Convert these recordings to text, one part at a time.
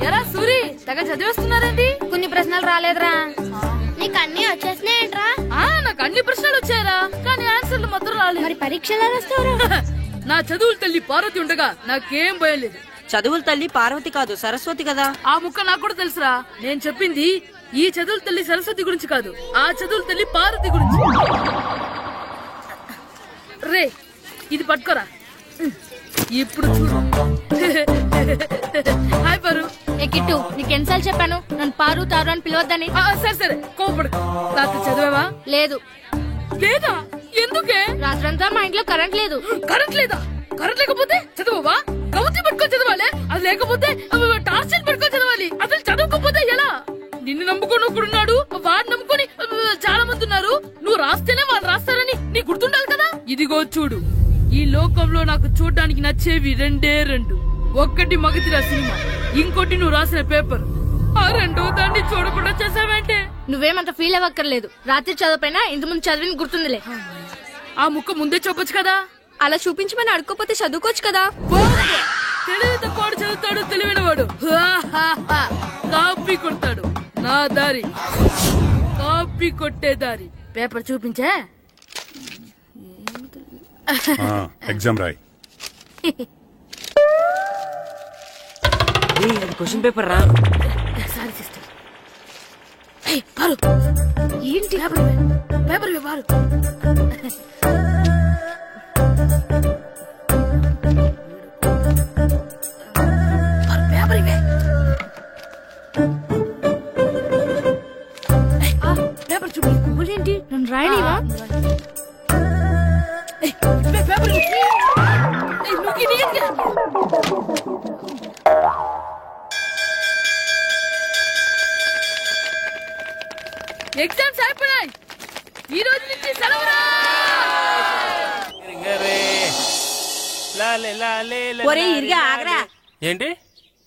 ఎరా సూరి తెగ చదివేస్తున్నారండి. కొన్ని ప్రశ్నలు రాలేదురా. నీకు అన్ని వచ్చేసినాయంట్రా? నాకు అన్ని ప్రశ్నలు వచ్చాయరా, కానీ ఆన్సర్లు మాత్రం రాలేదు. మరి పరీక్షలు రాస్తావురా? నా చదువుల తల్లి పార్వతి ఉండగా నాకేం భయం లేదు. చదువుల తల్లి పార్వతి కాదు, సరస్వతి కదా. ఆ ముక్క నాకు కూడా తెలుసురా. నేను చెప్పింది ఈ చదువుల తల్లి సరస్వతి గురించి కాదు, ఆ చదువుల తల్లి పార్వతి గురించి. రే ఇది పట్టుకోరా. ఇప్పుడు చూడు. హాయ్ పారు. ఏ కిట్టు, నీకెన్నిసార్లు చెప్పాను నన్ను పారు తారు అని పిలవద్దని? సరే సరే కోపడు. రాత్రి చదివావా? లేదు. లేదా? ఎందుకే? రాత్రంతా మా ఇంట్లో కరెంట్ లేదు. కరెంట్ లేదా? కరెంట్ లేకపోతే చదవవా? కవతి పట్టుకొని చదవాలి. అది లేకపోతే టార్చర్ పట్టుకొని చదవాలి. అసలు చదవకపోతే ఎలా? నిన్ను నమ్ముకొని ఒకడున్నాడు, వాడు నమ్ముకొని చాలా మంది ఉన్నారు. నువ్వు రాస్తేనే వాళ్ళు రాస్తారని నీకు గుర్తుండాలి కదా. ఇదిగో చూడు, ఈ లోకంలో నాకు చూడడానికి నచ్చేవి రెండే రెండు. ఒక్కటి మగతిరా సినిమా, ఇంకోటి నువ్వు రాసిన పేపర్. ఆ రెండో దాన్ని చూడకుండా చేసావంటే. నువ్వేమంత ఫీల్ అవ్వక్కర్లేదు. రాత్రి చదవపోయినా ఇంత ముందు చదివిన గుర్తుందిలే. ఆ ముక్క ముందే చెప్పొచ్చు కదా. అలా చూపించమని అడుక్కోపోతే చదువుకోవచ్చు కదా. తెలివి తక్కువ చదువుతాడు, తెలివైన వాడు కాపీ కొడతాడు. నా దారి కాపీ కొట్టే దారి. పేపర్ చూపించే. ఎగ్జామ్ రాయి. క్వశ్చన్ పేపర్ రా. Sorry sister. పారు ఏంటి పేపర్ పారు. పేపర్ ఇవే. పేపర్ చూపి. ఏంటి నన్ను రాయనివా? పేపర్ ఎగ్జామ్స్ అయిపోయాయి. ఈ రోజు నుంచి సెలవురా. ఒరే ఇరిగా ఆగరా. ఏంటి?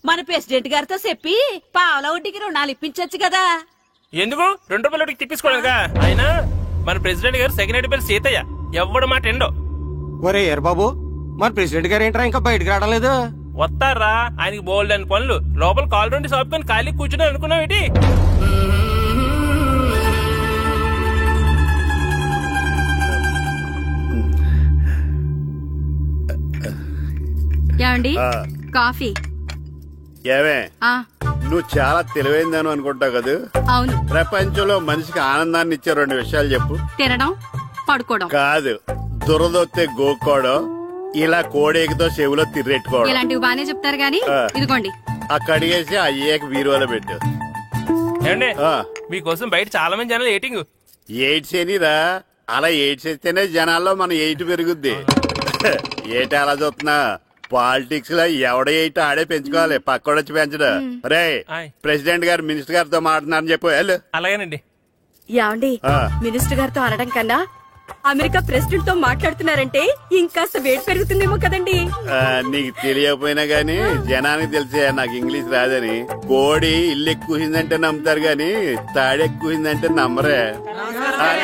మన ప్రెసిడెంట్ గారితో చెప్పి పావలా వడ్డీకి రుణాలు ఇప్పించచ్చు కదా. ఎందుకు? 2 రూపాయల వడ్డీకి తిప్పించుకోలేదుగా. అయినా మన ప్రెసిడెంట్ గారు సెకండ్ హెడ్ పేరు సీతయ్య. ఎవ్వడు మాట ఎండో. ఒరే ఎర్ బాబు, మన ప్రెసిడెంట్ గారు ఏంట్రా ఇంకా బయటకు రావడం లేదు? వస్తారా? ఆయనకి బోల్డ్ అని పనులు. లోపల కాల్ రెండు సాపుకొని ఖాళీ కూర్చుని అనుకున్నావు ఏంటి? ఏమండి కాఫీ? ఏమే నువ్వు చాలా తెలివైందని అనుకుంటావు కదా. అవును. ప్రపంచంలో మనిషికి ఆనందాన్ని ఇచ్చే 2 విషయాలు చెప్పు. తినడం, పడుకోవడం. కాదు, దురదొత్తే గోక్కోవడం, ఇలా కోడేకితో చెవులో తిర్రెట్టుకోవడం. ఇలాంటివి బానే చెప్తారు గానీ ఇదిగోండి. ఆ కడిగేసి అయ్యేక బీరువాలో పెట్టు. ఏమండి, మీకోసం బయట చాలా మంది జనాలు ఎయిటింగ్. ఎయిడ్స్ ఏనిరా? అలా ఎయిడ్స్ ఇస్తేనే జనాల్లో మన ఎయిట్ పెరుగుద్ది. ఏటి అలా చూస్తున్నా? పాలిటిక్స్ లో ఎవడ ఎయిట్ ఆడే పెంచుకోవాలి, పక్కోడొచ్చి పెంచడు. రే ప్రెసిడెంట్ గారు మినిస్టర్ గారితో మాట్లాడుతున్నారని చెప్పు. వెళ్ళు. అలాగేనండి. యాండి మినిస్టర్ గారితో అనడం కన్నా అమెరికా ప్రెసిడెంట్ తో మాట్లాడుతున్నారంటే ఇంకాస్త వేడి పెరుగుతుందేమో కదండి. నీకు తెలియకపోయినా గానీ జనానికి తెలిసే నాకు ఇంగ్లీష్ రాదని. కోడి ఇల్లు ఎక్కువసిందంటే నమ్ముతారు గాని తాడెక్కువసిందంటే నమ్మరే.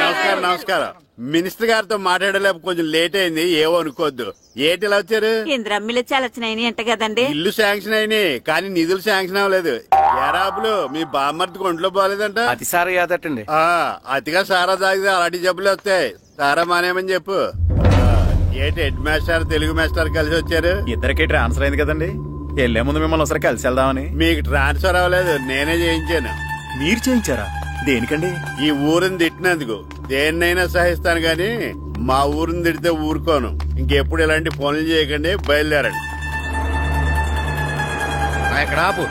నమస్కారం. నమస్కారం. మినిస్టర్ గారితో మాట్లాడలేక కొంచెం లేట్ అయింది, ఏవో అనుకోవద్దు. ఏటి ఇలా వచ్చారు? ఇంద్రమ్మిలు చాలా వచ్చినాయని అంట కదండి. ఇల్లు శాంక్షన్ అయినాయి కానీ నిధులు శాంక్షన్ అవ్వలేదు. ఎరాబులు మీ బామ్మర్తికి ఒంట్లో పోలేదంట. అతి సారా యాదటండి. అతిగా సారా తాగితే అలాంటి జబ్బులు వస్తాయి. సారా మానేమని చెప్పు. ఏటి హెడ్ మాస్టర్ తెలుగు మాస్టర్ కలిసి వచ్చారు? ఇద్దరికి ట్రాన్స్ఫర్ అయింది కదండి. వెళ్లే ముందు మిమ్మల్ని ఒకసారి కలిసి వెళ్దామని. మీకు ట్రాన్స్ఫర్ అవ్వలేదు, నేనే చేయించాను. మీరు చేయించారా? దేనికండి? ఈ ఊరిని తిట్టినందుకు. దేన్నైనా సహిస్తాను గాని మా ఊరిని తిడితే ఊరుకోను. ఇంకెప్పుడు ఇలాంటి పనులు చేయకండి, బయలుదేరండి. ఇక్కడ ఆపు.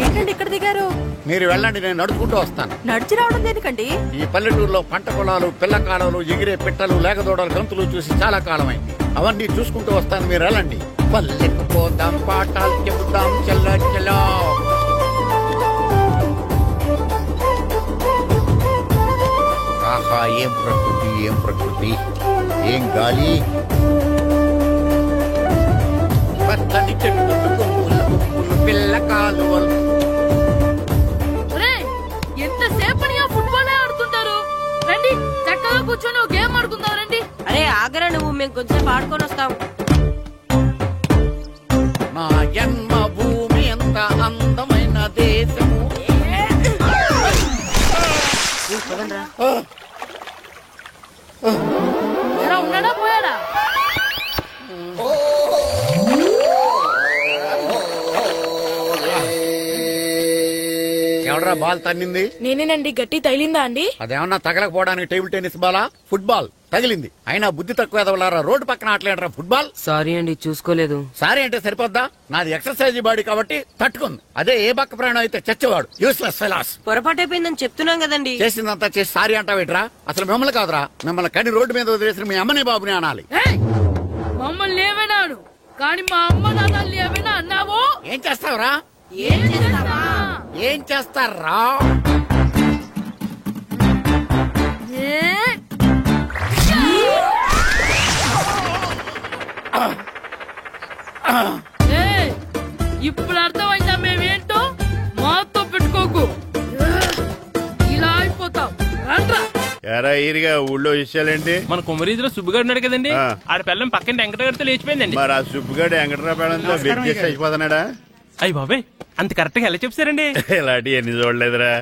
ఏంటండి ఇక్కడ దిగారు? మీరు వెళ్ళండి, నేను నడుచుకుంటూ వస్తాను. నడిచి రావడం దేనికండి? ఈ పల్లెటూరులో పంట పొలాలు, పిల్ల కాలాలు, ఎగిరే పిట్టలు, లేకదోడలు, గంతులు చూసి చాలా కాలమైంది. అవన్నీ చూసుకుంటూ వస్తాను, మీరు వెళ్ళండి. పల్లెకు పోదాం, పాఠాలు చెబుతాం, చల్ల చలో. ఆహా, ఏం ప్రకృతి, ఏం ప్రకృతి, ఏం గాలి. పచ్చని చెట్లు, కొమ్ములు, పిల్ల కాలువలు. మేము కొంచెం ఆడుకొని వస్తాం. నా జన్మ భూమి ఎంత అందమైన దేశము. ఉన్నాడా పోయాడా? ఎవడరా బాల్ తన్నింది? నేనేనండి. గట్టి తగిలిందా అండి? అదేమన్నా తగలకపోవడానికి టేబుల్ టెన్నిస్ బాలా, ఫుట్బాల్ తగిలింది. అయినా బుద్ధి తక్కువ ఎదవలారా, రోడ్డు పక్కన ఆటలేడరా ఫుట్బాల్. సారీ అండి, చూసుకోలేదు. సారీ అంటే సరిపోద్దా? నాది ఎక్సర్సైజ్ బాడీ కాబట్టి తట్టుకుంది. అదే ఏ బక్క ప్రాణం అయితే చచ్చేవాడు. Useless fellas. పొరపాటు అయిపోయిందని చెప్తున్నాం కదండి. చేసిందంతా చేసి సారీ అంటావేట్రా? అసలు మిమ్మల్ని కాదురా, మిమ్మల్ని కని రోడ్డు మీద వదిలేసిన మీ అమ్మని బాబుని అనాలి. మమ్మల్ని ఏమైనాడు కానీ మా అమ్మ నాన్నల్ని ఏమైనా అన్నావో ఏం చేస్తావురా? ఏం చేస్తారా? ఇప్పుడు అర్థమైందా మేమేంటో? మాతో పెట్టుకోకు, ఇలా అయిపోతాం. ఎరా ఈరిగా ఊళ్ళో విషయాలేంటి? మన కుమరీజులో సుబ్బుగాడు ఉన్నాడు కదండి, ఆడ పిల్లం పక్కన వెంకటగారితో లేచిపోయిందండి. మరి ఆ సుబ్బుగాడు వెంకటరావు పేడంతో వెయిట్ చేసి అయిపోతున్నాడా? అయ్యి బాబాయ్, అంత కరెక్ట్ గా ఎలా చెప్తారండి? ఇలాంటి ఎన్ని చూడలేదురా.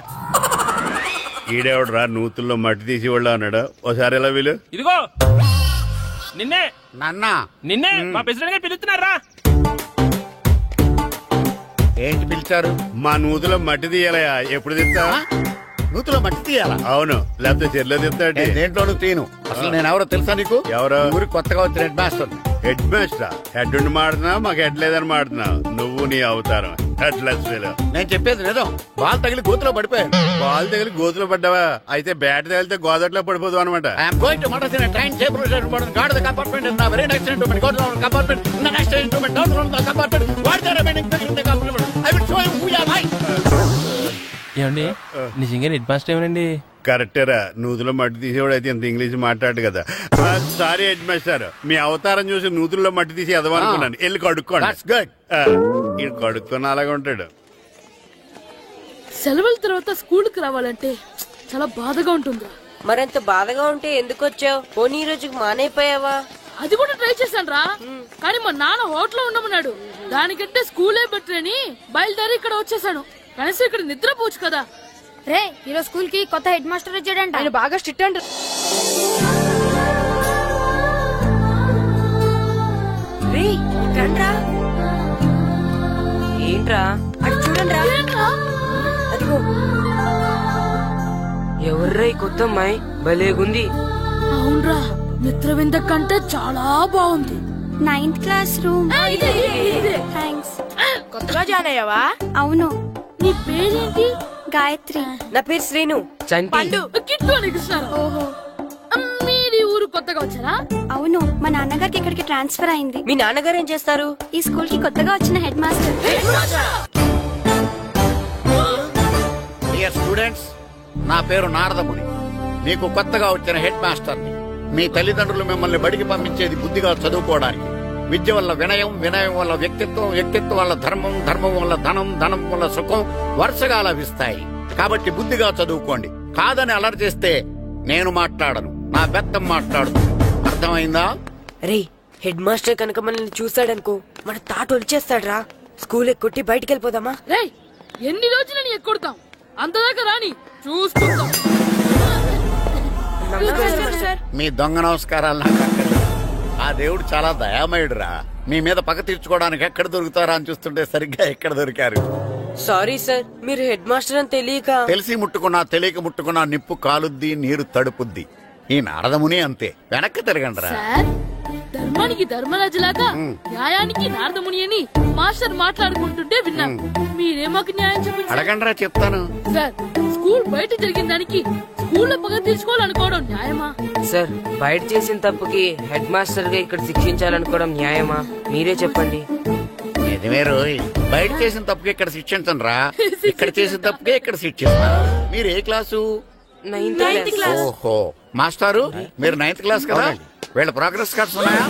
ఈడేవడరా నూతుల్లో మట్టి తీసి వాళ్ళు అన్నాడు. ఓసారి ఎలా వీలు? ఇదిగో నిన్నే నాన్న, నిన్నే మా ప్రెసిడెంట్ గారు పిలుస్తున్నారా? ఏంటి పిలిచారు? మా నూతులో మట్టి తీయాలయా. ఎప్పుడు తీస్తా? నూతులో మట్టి తీయాలా? అవును, లేకపోతే చెర్లో తీస్తాడు. దేంట్లోనూ తీను. అసలు నేను ఎవరో తెలుసా నీకు? ఎవరో? ఊరికి కొత్తగా వచ్చిన head master. Head master? Head ఉండి మాడుతున్నావు, మాకు హెడ్ లేదని మాడుతున్నావు. నువ్వు నీ అవతారం హెడ్లెస్. నేను చెప్పేది నిజం. బాల్ తగిలి గోతులో పడిపోయాను. బాల్ తగిలి గోతులో పడ్డావా? అయితే బ్యాట్ తగిలితే గోదట్లో పడిపోదు అనమాట. I'm going to motor in train table guard the compartment in very next instrument go down compartment in the next instrument down from the compartment what the remaining things in the compartment I will show you who you are. ఏమండి నిజంగా head master ఏమనండి? కరెక్టేరా, నూతులో మట్టి తీసేవాడు అయితే ఇంత English మాట్లాడు కదా. Sorry head master, మీ అవతారం చూసి నూతుల్లో మట్టి తీసి ఎదవనుకున్నాను. వెళ్ళి కడుక్కోండి. ఈడు కడుక్కొని అలాగే ఉంటాడు. సెలవుల తర్వాత స్కూల్ కి రావాలంటే చాలా బాధగా ఉంటుంది. మరంత బాధగా ఉంటే ఎందుకు వచ్చావు? పోనీ ఈ రోజుకి మానైపోయావా? అది కూడా ట్రై చేశాను రా, కానీ మా నాన్న హోటల్లో ఉండమన్నాడు. దానికంటే స్కూలే బెటర్ అని బయలుదేరి ఇక్కడ వచ్చేసాను. కనీసం ఇక్కడ నిద్రపోవచ్చు కదా. రే, ఈరోజు స్కూల్ కి కొత్త హెడ్ మాస్టర్ వచ్చాడంట. ఆయన బాగా స్ట్రిక్ట్ అంట. ఏంట్రా అటు చూడండి రా. అదిగో ఎవర్రా ఈ కొత్త అమ్మాయి? భలేగుంది. అవునరా, మిత్రవింద కంటే చాలా బాగుంది. 9th class room. థ్యాంక్స్. కొత్తగా జాయిన్ అయ్యావా? అవును. నీ పేరేంటి? గాయత్రి. నా పేరు శ్రీను. చంటి. కిట్టు అని కృష్ణారా. ఓహో, మీరు ఊరు కొత్తగా వచ్చారా? అవును. మా నాన్నగారికి ఇక్కడికి ట్రాన్స్ఫర్ అయింది. మీ నాన్నగారు ఏం చేస్తారు? ఈ స్కూల్ కి కొత్తగా వచ్చిన హెడ్ మాస్టర్. డియర్ స్టూడెంట్స్, నా పేరు నారదముని. మీకు కొత్తగా వచ్చిన హెడ్ మాస్టర్ని. మీ తల్లిదండ్రులు మిమ్మల్ని బడికి పంపించేది బుద్ధిగా చదువుకోవడానికి. విద్య వల్ల వినయం, వినయం వల్ల వ్యక్తిత్వం, వ్యక్తిత్వం వల్ల ధర్మం, ధర్మం వల్ల ధనం, ధనం వల్ల సుఖం వరుసగా లభిస్తాయి. కాబట్టి బుద్ధిగా చదువుకోండి. కాదని అలర్ చేస్తే నేను మాట్లాడను, నా బెత్తం మాట్లాడుతుంది. అర్థమైందా? రే, హెడ్ మాస్టర్ కనుక మనల్ని చూసాడనుకో మన తాట వచ్చేస్తాడ్రా. స్కూల్ ఎక్కొట్టి బయటికి వెళ్ళిపోదామా? రే, ఎన్ని రోజులని ఎక్కొడతాం? అంతదాకా రాని చూసుకుంటాం. మీ దొంగ నమస్కారాలు నాకు అక్కర్లేదు. ఆ దేవుడు చాలా దయామయుడురా. మీ మీద పగ తీర్చుకోవడానికి ఎక్కడ దొరుకుతారా అని చూస్తుంటే సరిగ్గా ఎక్కడ దొరికారు. సారీ సార్, మీరు హెడ్ మాస్టర్ అని తెలియక. తెలిసి ముట్టుకున్నా తెలియక ముట్టుకున్నా నిప్పు కాలుద్ది, నీరు తడుపుద్ది. ఈ నారదముని అంతే. వెనక్కి తిరగండిరా. సార్, ధర్మానికి ధర్మరాజులాగా న్యాయానికి నారదముని అని మాస్టర్ మాట్లాడుకుంటుంటే విన్నాం. మీరే మాకు న్యాయం చెప్పండి. అడగండిరా, చెప్తాను. సార్, స్కూల్ బయట జరిగిన దానికి స్కూల్లో పగ తీర్చుకోవాలనుకోవడం న్యాయమా? సార్, బయట చేసిన తప్పుకి హెడ్ మాస్టర్ గా ఇక్కడ శిక్షించాలనుకోవడం న్యాయమా? మీరే చెప్పండి. నిజమే రోయ్, బయట చేసిన తప్పుకి ఇక్కడ శిక్షించండి రా. ఇక్కడ చేసిన తప్పుకే ఇక్కడ శిక్షిస్తున్నారు. మీరు ఏ క్లాసు? 9th class. ఓహో, మాస్టారు మీరు 9th క్లాస్ కదా? వీళ్ళ ప్రోగ్రెస్ కార్డ్స్ ఉన్నాయా?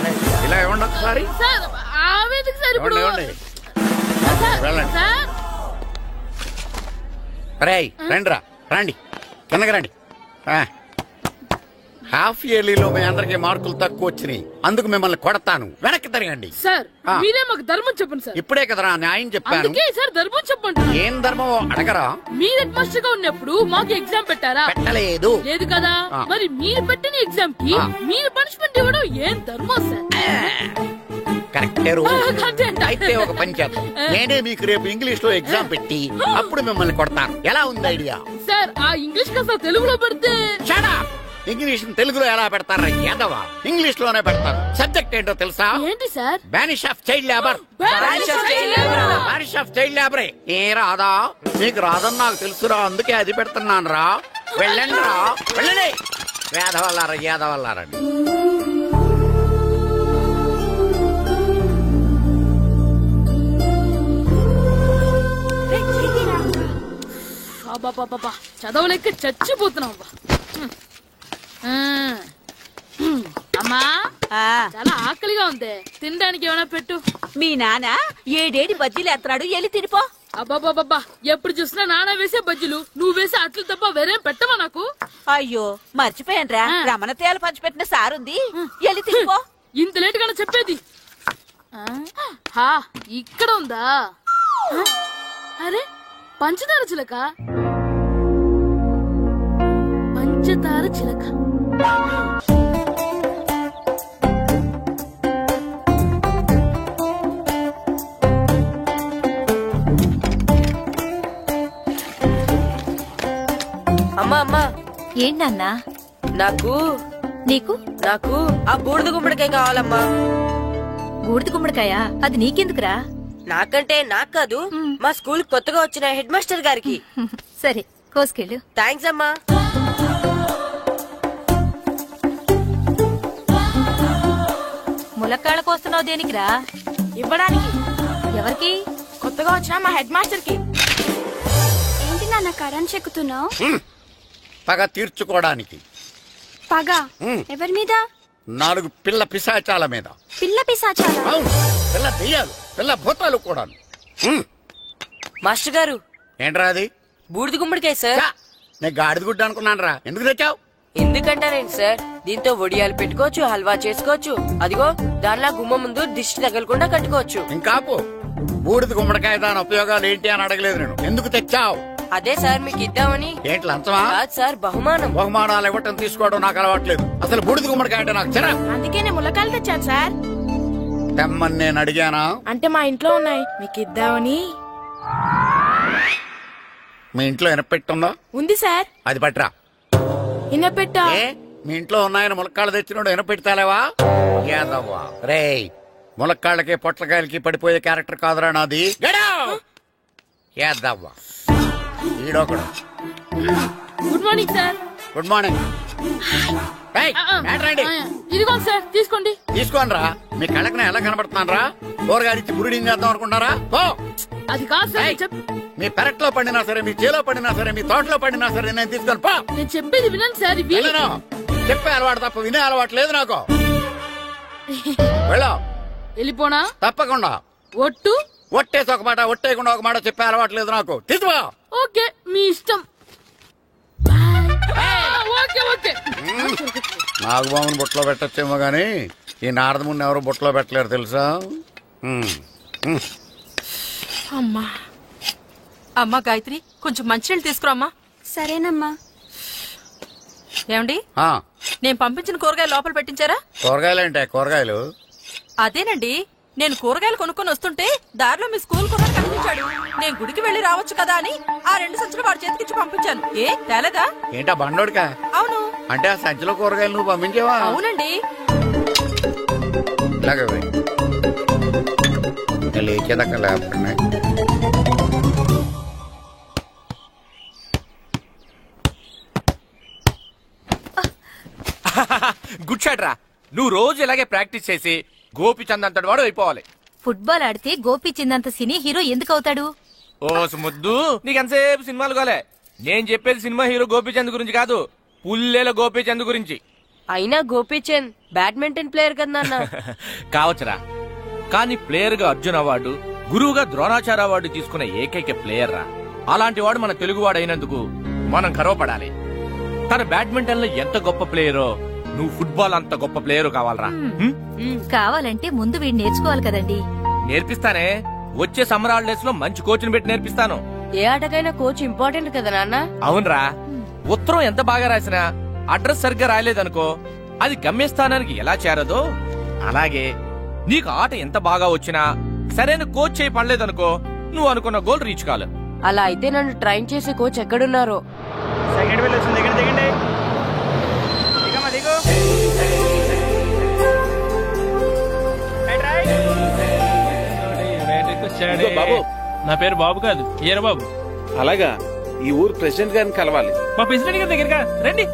ఇలా ఇవ్వండి ఒకసారి. సార్, ఆవేదకు సార్ ఇప్పుడు ఇవ్వండి. వెళ్ళండి. సార్, రేయ్ రండి రా, రండి కిందకి రండి. హాఫ్ ఇయర్లీలో మీ అందరికి మార్కులు తక్కువ వచ్చినాయి, అందుకు మిమ్మల్ని కొడతాను. వెనక్కి తిరగండి. సార్ మీరే మాకు ధర్మం చెప్పండి సార్. ఇప్పుడే కదరా న్యాయం చెప్పాను. అందుకే సార్ ధర్మం చెప్పండి. ఏం ధర్మం అడగరా? మీరు హెడ్ మాస్టర్ గా ఉన్నప్పుడు మాకు ఎగ్జామ్ పెట్టారా? పెట్టలేదు. లేదు కదా. మరి మీరు పెట్టిన ఎగ్జామ్ కి మీరు పనిష్మెంట్ ఇవ్వడం ఏం ధర్మం సార్? కరెక్టే. అయితే ఒక పని చేద్దాం, నేనే మీకు రేపు ఇంగ్లీష్ లో ఎగ్జామ్ పెట్టి అప్పుడు మిమ్మల్ని కొడతాను. ఎలా ఉంది ఐడియా? సార్ ఆ ఇంగ్లీష్ కాస్త తెలుగులో పెడితే. ఇంగ్లీష్ తెలుగులో ఎలా పెడతారా యాదవా? ఇంగ్లీష్ లోనే పెడతారు. సబ్జెక్ట్ ఏంటో తెలుసా? ఏంటి sir? Banish of child labour. Banish of child లేబరే. ఏ రాదా? నీకు రాదని నాకు తెలుసురా, అందుకే అది పెడుతున్నాను రా. వెళ్ళండి రా, వెళ్ళండి. యాదవల్లారా, యాదవల్లారండి. చదవలేక చచ్చిపోతున్నావు. అమ్మా చాలా ఆకలిగా ఉంది, తినడానికి ఏమైనా పెట్టు. మీ నాన్న ఏడేడి బజ్జీలు ఎత్తాడు, ఎల్లి తినిపో. అబ్బాబాబా ఎప్పుడు చూసినా నాన్న వేసే బజ్జీలు, నువ్వు వేసే అట్లు తప్ప వేరేం పెట్టవా నాకు? అయ్యో మర్చిపోయానురా, రమణ తేలు పంచిపెట్టిన సారుంది, ఎల్లి తినిపో. ఇంత లేట్ గా చెప్పేది. ఇక్కడ ఉందా? అరే పంచదార చిలక, పంచదార చిలక. అమ్మా అమ్మా. ఏంటన్నా? నాకు నీకు నాకు ఆ బూడిద గుమ్మడికాయ కావాలమ్మా. బూడిద గుమ్మడికాయ? అది నీకెందుకురా? నాకంటే నాకు కాదు, మా స్కూల్ కొత్తగా వచ్చిన హెడ్ మాస్టర్ గారికి. సరే కోసుకెళ్ళు. థ్యాంక్స్ అమ్మా. ములక్కాళ్ళ కోస్తున్నావు దేనికిరా? ఇవ్వడానికి. ఎవరికి? కొత్తగా వచ్చిన మా హెడ్ మాస్టర్ కి. ఏంటి నాన్న కరెంట్ చెక్కుతున్నావు? పగ తీర్చుకోవడానికి. పగ ఎవరి మీద? 4 పిల్ల పిశాచాల మీద. పిల్ల పిశాచాలా? అవును, పిల్ల దెయ్యాలు, పిల్ల భూతాలు కూడా. మాస్టర్ గారు. ఏంట్రా అది? బూడిద గుమ్మడికాయ సార్. నేను గాడిద గుడ్డ అనుకున్నాను రా. ఎందుకు తెచ్చావు? ఎందుకంటారేంటి సార్, దీంతో వడియాలు పెట్టుకోవచ్చు, హల్వా చేసుకోవచ్చు. అదిగో దానిలా గుమ్మ ముందు దిష్టి తగలకుండా కట్టుకోవచ్చు. ఇంకాపు, బూడిద గుమ్మడికాయ దాని ఉపయోగాలు ఏంటి అని అడగలేదు నేను. ఎందుకు తెచ్చావు? అదే సార్ మీకు ఇద్దామని. ఏంటి లంచమా? కాదు సార్, బహుమానం. బహుమానాలు ఇవ్వటం తీసుకోవడం నాకు అలవాట్లేదు. అసలు బూడిద గుమ్మడికాయ అంటే నాకు చిరా. అందుకే నేను ములకాయలు తెచ్చాను సార్. తెమ్మని నేను అడిగానా? అంటే మా ఇంట్లో ఉన్నాయి, మీకు ఇద్దామని. మీ ఇంట్లో ఎనపెట్టుందా? ఉంది సార్. అది పట్రా. ఇన్నపెట్టా? మీ ఇంట్లో ఉన్నాయని ములక్కాళ్ళు తెచ్చినోడు ఎనపెడతాలేవా? యాదవ్వా రేయ్, ములక్కాళ్ళకి పొట్లకాయలకి పడిపోయే క్యారెక్టర్ కాదురా నాది. యాదవ్వా ఈడొకడు. Good morning sir. Good morning. ఇదిగో సార్ తీసుకోండి. తీసుకోండి రా. మీ కళ్ళకి ఎలా కనబడుతున్నాను రా? కూరగాయలిచ్చి బురిడింగ్ చేద్దాం అనుకుంటారా? అది కాదు సార్. మీ పెరట్లో పండినా సరే, మీ చేలో పండినా సరే, మీ తోటలో పండినా సరే నేను తీసుకొని పో. నేను చెప్పేది వినండి సార్. చెప్పే అలవాటు తప్ప వినే అలవాటు లేదు నాకు. వెళ్ళా. వెళ్ళిపోనా? తప్పకుండా. ఒట్టు? ఒట్టేసి ఒక మాట, ఒట్టేయకుండా ఒక మాట చెప్పే అలవాటు లేదు నాకు. తీసుకో. ఓకే మీ ఇష్టం. నాగబాబుని బొట్లో పెట్టచ్చేమో గాని ఈ నారదముని ఎవరు బొట్లో పెట్టలేరు తెలుసా? అమ్మా అమ్మా గాయత్రి, కొంచెం మంచినీళ్ళు తీసుకురామ్మా. సరేనమ్మా. ఏమండి, నేను పంపించిన కూరగాయలు లోపల పెట్టించారా? కూరగాయలు అంటే కూరగాయలు? అదేనండి, నేను కూరగాయలు కొనుక్కొని వస్తుంటే దారిలో మీ స్కూల్ కుర్రాడు కనిపించాడు. నేను గుడికి వెళ్లి రావచ్చు కదా అని ఆ 2 సంచులు వాడి చేతికిచ్చి పంపించాను. ఏ తేలేదా? ఏంటా బండోడికా? అవును. అంటే ఆ సంచిలో కూరగాయలు నువ్వు పంపించావా? అవునండి. లేచేదాకా లేకపోతే గుడ్ షాట్ రా. నువ్వు రోజు ఇలాగే ప్రాక్టీస్ చేసి గోపిచంద్ అంతటి వాడు అయిపోవాలి. ఫుట్బాల్ ఆడితే గోపిచంద్ అంత సినీ హీరో ఎందుకు అవుతాడు? ఓ ముద్దు, నీకెంతసేపు సినిమాలు కాలే. నేను చెప్పేది సినిమా హీరో గోపిచంద్ గురించి కాదు, పుల్లేల గోపిచంద్ గురించి. అయినా గోపిచంద్ బ్యాడ్మింటన్ ప్లేయర్ కదా నాన్న. కావచ్చురా, కానీ ప్లేయర్ గా అర్జున్ అవార్డు, గురువుగా ద్రోణాచార్య అవార్డు తీసుకున్న ఏకైక ప్లేయర్ రా. అలాంటి వాడు మన తెలుగువాడు అయినందుకు మనం గర్వపడాలి. తన బ్యాడ్మింటన్ లో ఎంత గొప్ప ప్లేయరో నువ్వు ఫుట్బాల్ అంత గొప్ప ప్లేయర్ కావాలరా. కావాలంటే ముందు వీడు నేర్చుకోవాలి కదండి. నేర్పిస్తానే, వచ్చే సమ్మర్ హాలిడేస్ లో మంచి కోచ్ని పెట్టి నేర్పిస్తాను. ఏ ఆటకైనా కోచ్ ఇంపార్టెంట్ కదా నాన్న. అవునరా, ఉత్తరం ఎంత బాగా రాసినా అడ్రస్ సరిగ్గా రాయలేదనుకో అది గమ్యస్థానానికి ఎలా చేరదో అలాగే నీకు ఆట ఎంత బాగా వచ్చినా సరైన కోచ్ చేయి పడలేదనుకో నువ్వు అనుకున్న గోల్ రీచ్ కాదు. అలా అయితే నన్ను ట్రైన్ చేసే కోచ్ ఎక్కడున్నారో. సెకండ్ బిల్ వచ్చింది, దిగండి దిగండి. దిగమ్మా దిగు. ఇదిగో బాబు, నా పేరు బాబు కాదు, ఈయన బాబు. అలాగా, ఈ ఊరు ప్రెసిడెంట్ గారిని కలవాలి. మా ప్రెసిడెంట్ గారి దగ్గరగా రండి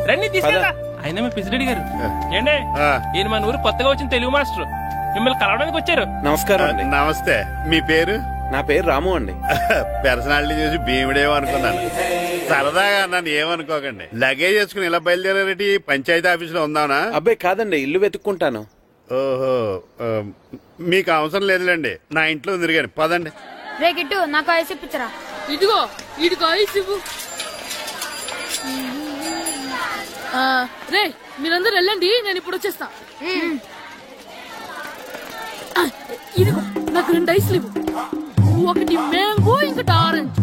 రండి తీసుకెళ్తా. ఆయన మా ప్రెసిడెంట్ గారు ఏండే, ఈయన మన ఊరు కొత్తగా వచ్చిన తెలుగు మాస్టర్, మిమ్మల్ని కలవడానికి వచ్చారు. నమస్కారం అండి. నమస్తే. మీ పేరు? నా పేరు రాము అండి. పర్సనాలిటీ చూసి భీముడేమో అనుకున్నాను. సరదాగా నన్ను ఏమనుకోకండి. లగేజ్ చేసుకుని ఇలా బయలుదేరేటి పంచాయతీ ఆఫీస్ లో ఉందానా? అబ్బాయి కాదండి, ఇల్లు వెతుక్కుంటాను. ఓహో, మీకు అవసరం లేదులేండి, నా ఇంట్లో తిరిగాను. పదండి. రే గిట్టు, నాకు ఐస్ ఇప్పించరా. ఇదిగో ఇదిగో ఐస్ ఇవ్వు. రే మీరందరూ వెళ్ళండి, నేను ఇప్పుడు వచ్చేస్తా. ఇదిగో నాకు 2 ఐస్లు ఇవ్వు. ఒకటి మ్యాంగో, ఇంకటి ఆరెంజ్.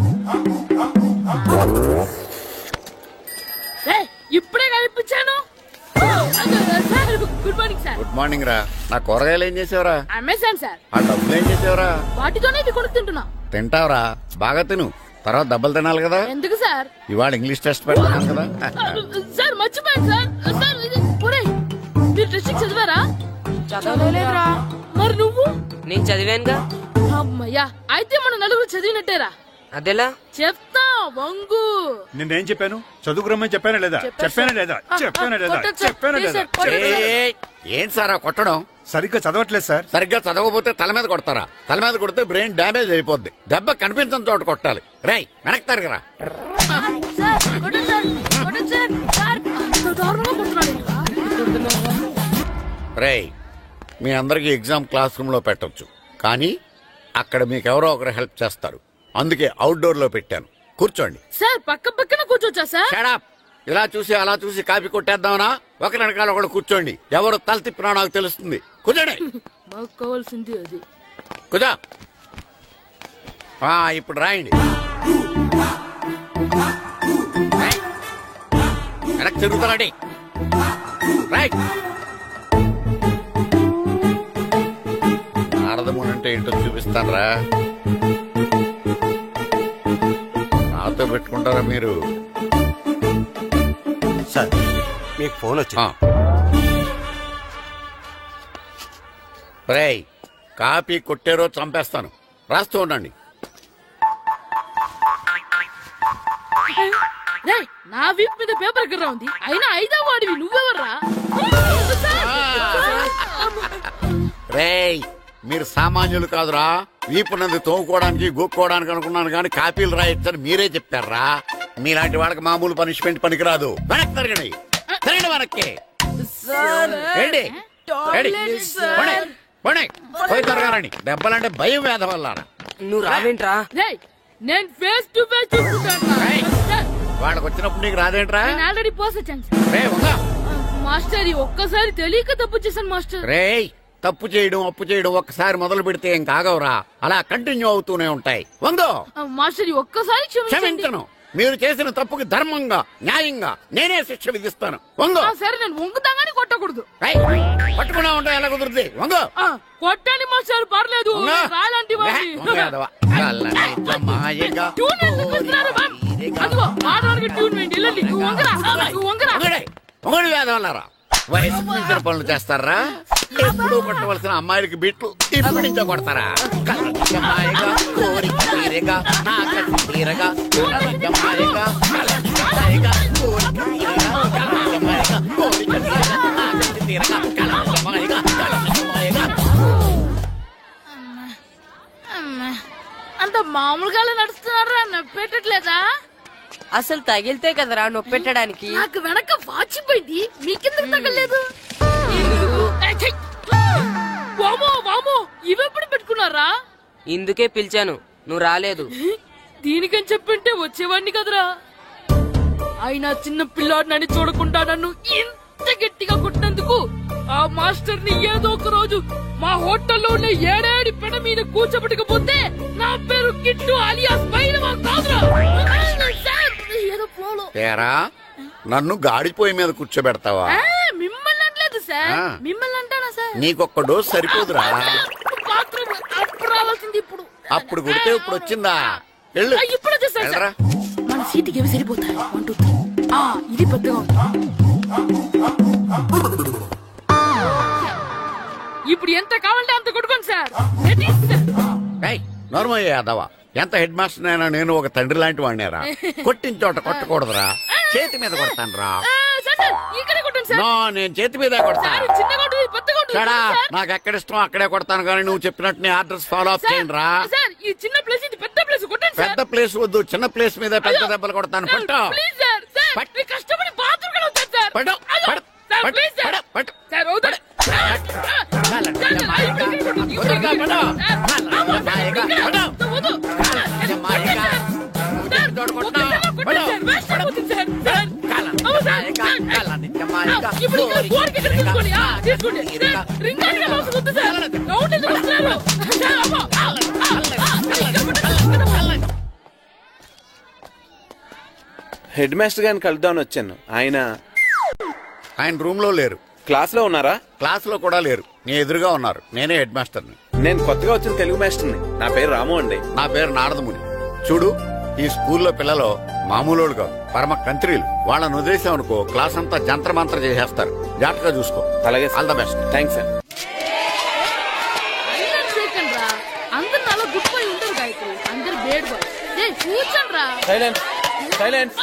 ఇప్పుడే కనిపించాను. Good morning sir. Good morning రా. నా కూరగాయలు ఏం చేసావురా? Amazon sir. ఆ డబ్బులు ఏం చేసావురా? వాటితోనే ఇది కొనుక్కు తింటున్నా. తింటావురా, బాగా తిను, తర్వాత డబ్బులు తినాలి కదా. ఎందుకు సార్? ఇవాళ ఇంగ్లీష్ టెస్ట్ పెడతాను కదా. సార్ మర్చిపోయాను సార్. సార్ మీరు టెస్టింగ్ చదివారా? చదవలేదురా. మరి నువ్వు? నేను చదివానుగా. అమ్మయ్యా, అయితే మనం నలుగురు చదివినట్టేరా. అదెలా? చెప్తా వంగు. నిన్నేం చెప్పాను? చదువుకురమ్మని చెప్పానా లేదా? చెప్పానా లేదా? చెప్పానా లేదా? చెప్పానా లేదా? ఏం సారా కొట్టడం? సరిగ్గా చదవట్లేదు సార్. సరిగ్గా చదవకపోతే తల మీద కొడతారా? తల మీద కొడితే బ్రెయిన్ డ్యామేజ్ అయిపోద్ది. దెబ్బ కనిపించని చోట కొట్టాలి. రేయ్ వెనక్కి తరగరా. రేయ్, మీ అందరికి ఎగ్జామ్ క్లాస్ రూమ్ లో పెట్టొచ్చు, కానీ అక్కడ మీకెవరో ఒకరు హెల్ప్ చేస్తారు. అందుకే అవుట్డోర్ లో పెట్టాను. కూర్చోండి. సార్ పక్క పక్కన కూర్చోచ్చా సార్? Shut up. ఇలా చూసి అలా చూసి కాపీ కొట్టేద్దామనా? ఒకరి వెనకాల ఒకడు కూర్చోండి. ఎవరు తల తిప్పినా నాకు తెలుస్తుంది. కూర్చోండి. మాకు కావాల్సింది అది. కూర్చో. ఇప్పుడు రాయండి. వెనక్కి తిరుగుతారండి. రైట్. నారదముని అంటే ఏంటో చూపిస్తానరా. నాతో పెట్టుకుంటారా మీరు? సార్ మీకు ఫోన్ వచ్చింది. రేయ్, కాపీ కొట్టారో చంపేస్తాను. రాస్తూ ఉండండి. నా వీప్ మీద పేపర్ ఎక్కడ ఉంది? అయినా 5వ వాడివి నువ్వెవర్రా? రేయ్, మీరు సామాన్యులు కాదురా. వీపున్నది తోముకోవడానికి గోక్కోవడానికి అనుకున్నాను, కానీ కాపీలు రాయొచ్చని మీరే చెప్పారా. మీలాంటి వాళ్ళకి మామూలు పనిష్మెంట్ పనికిరాదు. వెనక్కి తిరగండి. తిరగండి వెనక్కి. పోయి తిరగారండి. దెబ్బలంటే భయం వేద వల్ల. నువ్వు రావేంట్రా? నేను ఫేస్ టు ఫేస్ చూసుకుంటాను. వాళ్ళకి వచ్చినప్పుడు నీకు రాదేంట్రా? నేను ఆల్రెడీ పోసొచ్చాను మాస్టర్. ఒక్కసారి తెలియక తప్పు చేశాను మాస్టర్. రేయ్, తప్పు చేయడం అప్పు చేయడం ఒక్కసారి మొదలు పెడితే ఏం కాగవరా, అలా కంటిన్యూ అవుతూనే ఉంటాయి. వందో మాస్టర్, ఒక్కసారి క్షమించను. మీరు చేసిన తప్పుకి ధర్మంగా న్యాయంగా నేనే శిక్ష విధిస్తాను. వందో. సరే, నేను వంగుతాగానే కొట్టకూడదు. పట్టుకున్నా ఉంటా ఎలా కుదురుతుంది? వందో. కొట్టండి మాస్టర్, పర్లేదు. రాలాంటి మొగడు వేదవల్లారా, వయసు మించిన పనులు చేస్తారా? ఎప్పుడు కొట్టవలసిన అమ్మాయిలకి బిట్లు ఇప్పటి నుంచో కొడతారా? కలజమాయగా కోరిక తీరగా నా కసి తీరగా కలజమాయగా కలజమాయగా కోరిక తీరగా కలజమాయగా కోరిక తీరగా నా కసి తీరగా కలజమాయగా కలజమాయగా. అంత మామూలుగా నడుస్తున్నారా? నొప్పెట్టట్లేదా? అసలు తగిలితే కదరా నొప్పెట్టడానికి. నాకు వెనక వాచిపోయింది, మీకెందుకు తగలేదు? వామో, ఇవెప్పుడు పెట్టుకున్నారా? ఇందుకే పిలిచాను, నువ్వు రాలేదు. దీనికని చెప్పింటే వచ్చేవాడిని కదరా. అయినా చిన్న పిల్లాడినని చూడకుండా నన్ను ఇంత అంత గట్టిగా కొట్టినందుకు ఆ మాస్టర్ ని ఏదో ఒక రోజు మా హోటల్లో ఉన్న ఏడేడి పెడ మీద కూర్చోబెట్టకపోతే నా పేరు కిట్టు అలియాస్ బైరవా కాదురా. ఏదో ఫ్లోలో. తేరా నన్ను గాడిపోయి మీద కూర్చోబెడతావా? మిమ్మల్ని అనలేదు సార్, మిమ్మల్ని అంటానా సార్? నీకొక్క డోస్ సరిపోదురా. బాత్రూమ్ అప్పుడు రావాల్సింది ఇప్పుడు. అప్పుడు కొడితే ఇప్పుడు వచ్చిందా? వెళ్ళు. ఇప్పుడు వచ్చేసారు సార్. మన సీటుకి ఏవి సరిపోతాయి? 1 2 3. ఇది పెద్దగా ఉంది. ఇప్పుడు ఎంత కావాలంటే అంత కొట్టుకోండి సార్. నోర్మయ్య యాదవా, ఎంత హెడ్ మాస్టర్ అయినా నేను ఒక తండ్రి లాంటి వాడినేరా. కొట్టిన చోట కొట్టకూడదురా, చేతి మీద కొడతాను రా. నేను చేతి మీద కొడతాను. నాకు ఎక్కడ ఇష్టం అక్కడే కొడతాను, కానీ నువ్వు చెప్పినట్టు నీ ఆర్డర్స్ ఫాలో అప్ చేయండి రా. పెద్ద ప్లేస్ వద్దు, చిన్న ప్లేస్ మీద పెద్ద దెబ్బలు కొడతాను. పట్టు హెడ్ మాస్టర్ గారిని కలుద్దామని వచ్చాను. ఆయన రూమ్ లో లేరు. క్లాస్ లో ఉన్నారా? క్లాస్ లో కూడా లేరు, నీ ఎదురుగా ఉన్నారు. నేనే హెడ్ మాస్టర్ని. నేను కొత్తగా వచ్చిన తెలుగు మాస్టర్ని. నా పేరు రాము అండి. నా పేరు నారదముని. చూడు, ఈ స్కూల్లో పిల్లలు మామూలు కాదు, పరమ కంత్రీలు. వాళ్ళని వదిలేసామనుకో క్లాస్ అంతా జంత్ర మంత్ర చేసేస్తారు. జాగ్రత్తగా చూసుకో. అలాగే, all the best. Thanks sir. అందరు నాలో గుడ్ బాయ్ ఉండరు గాయత్రి, అందరు బేడ్ బాయ్. కూర్చోండి రా. Silence, silence.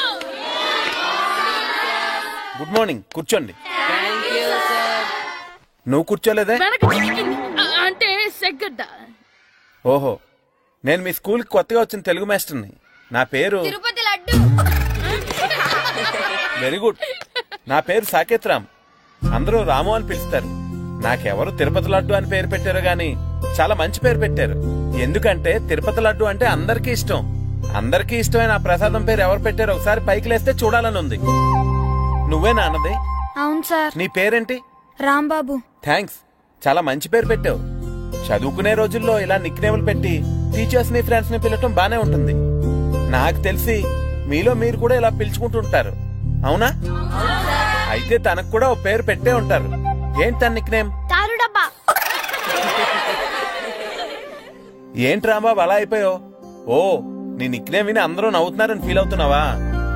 గుడ్ మార్నింగ్, కూర్చోండి. నువ్వు కూర్చోలేదే? అంటే సెగ్గడ్డ. ఓహో, నేను మీ స్కూల్ కి కొత్తగా వచ్చిన తెలుగు మాస్టర్ని. నా పేరు తిరుపతి లడ్డు. Very good. నా పేరు సాకేత్ రామ్. అందరూ రాము అని పిలుస్తారు. నాకెవరు తిరుపతి లడ్డు అని పేరు పెట్టారు గాని చాలా మంచి పేరు పెట్టారు. ఎందుకంటే తిరుపతి లడ్డు అంటే అందరికీ ఇష్టం. అందరికీ ఇష్టమైన ఆ ప్రసాదం పేరు ఎవరు పెట్టారో ఒకసారి పైకి లేస్తే చూడాలని ఉంది. నువ్వేనా అన్నది? అవును సార్. నీ పేరేంటి? రాంబాబు. థ్యాంక్స్, చాలా మంచి పేరు పెట్టావు. చదువుకునే రోజుల్లో ఇలా నిక్నేములు పెట్టి టీచర్స్ ని ఫ్రెండ్స్ ని పిలవటం బానే ఉంటుంది. నాకు తెలిసి మీలో మీరు కూడా ఇలా పిలుచుకుంటుంటారు, అవునా? అయితే తనకు కూడా ఓ పేరు పెట్టే ఉంటారు. ఏంటి తన నిక్నేమ్? తారు డబ్బా. ఏంటి రాంబాబు అలా అయిపోయావు? ఓ, నీ నిక్నేమ్ విని అందరూ నవ్వుతున్నారని ఫీల్ అవుతున్నావా?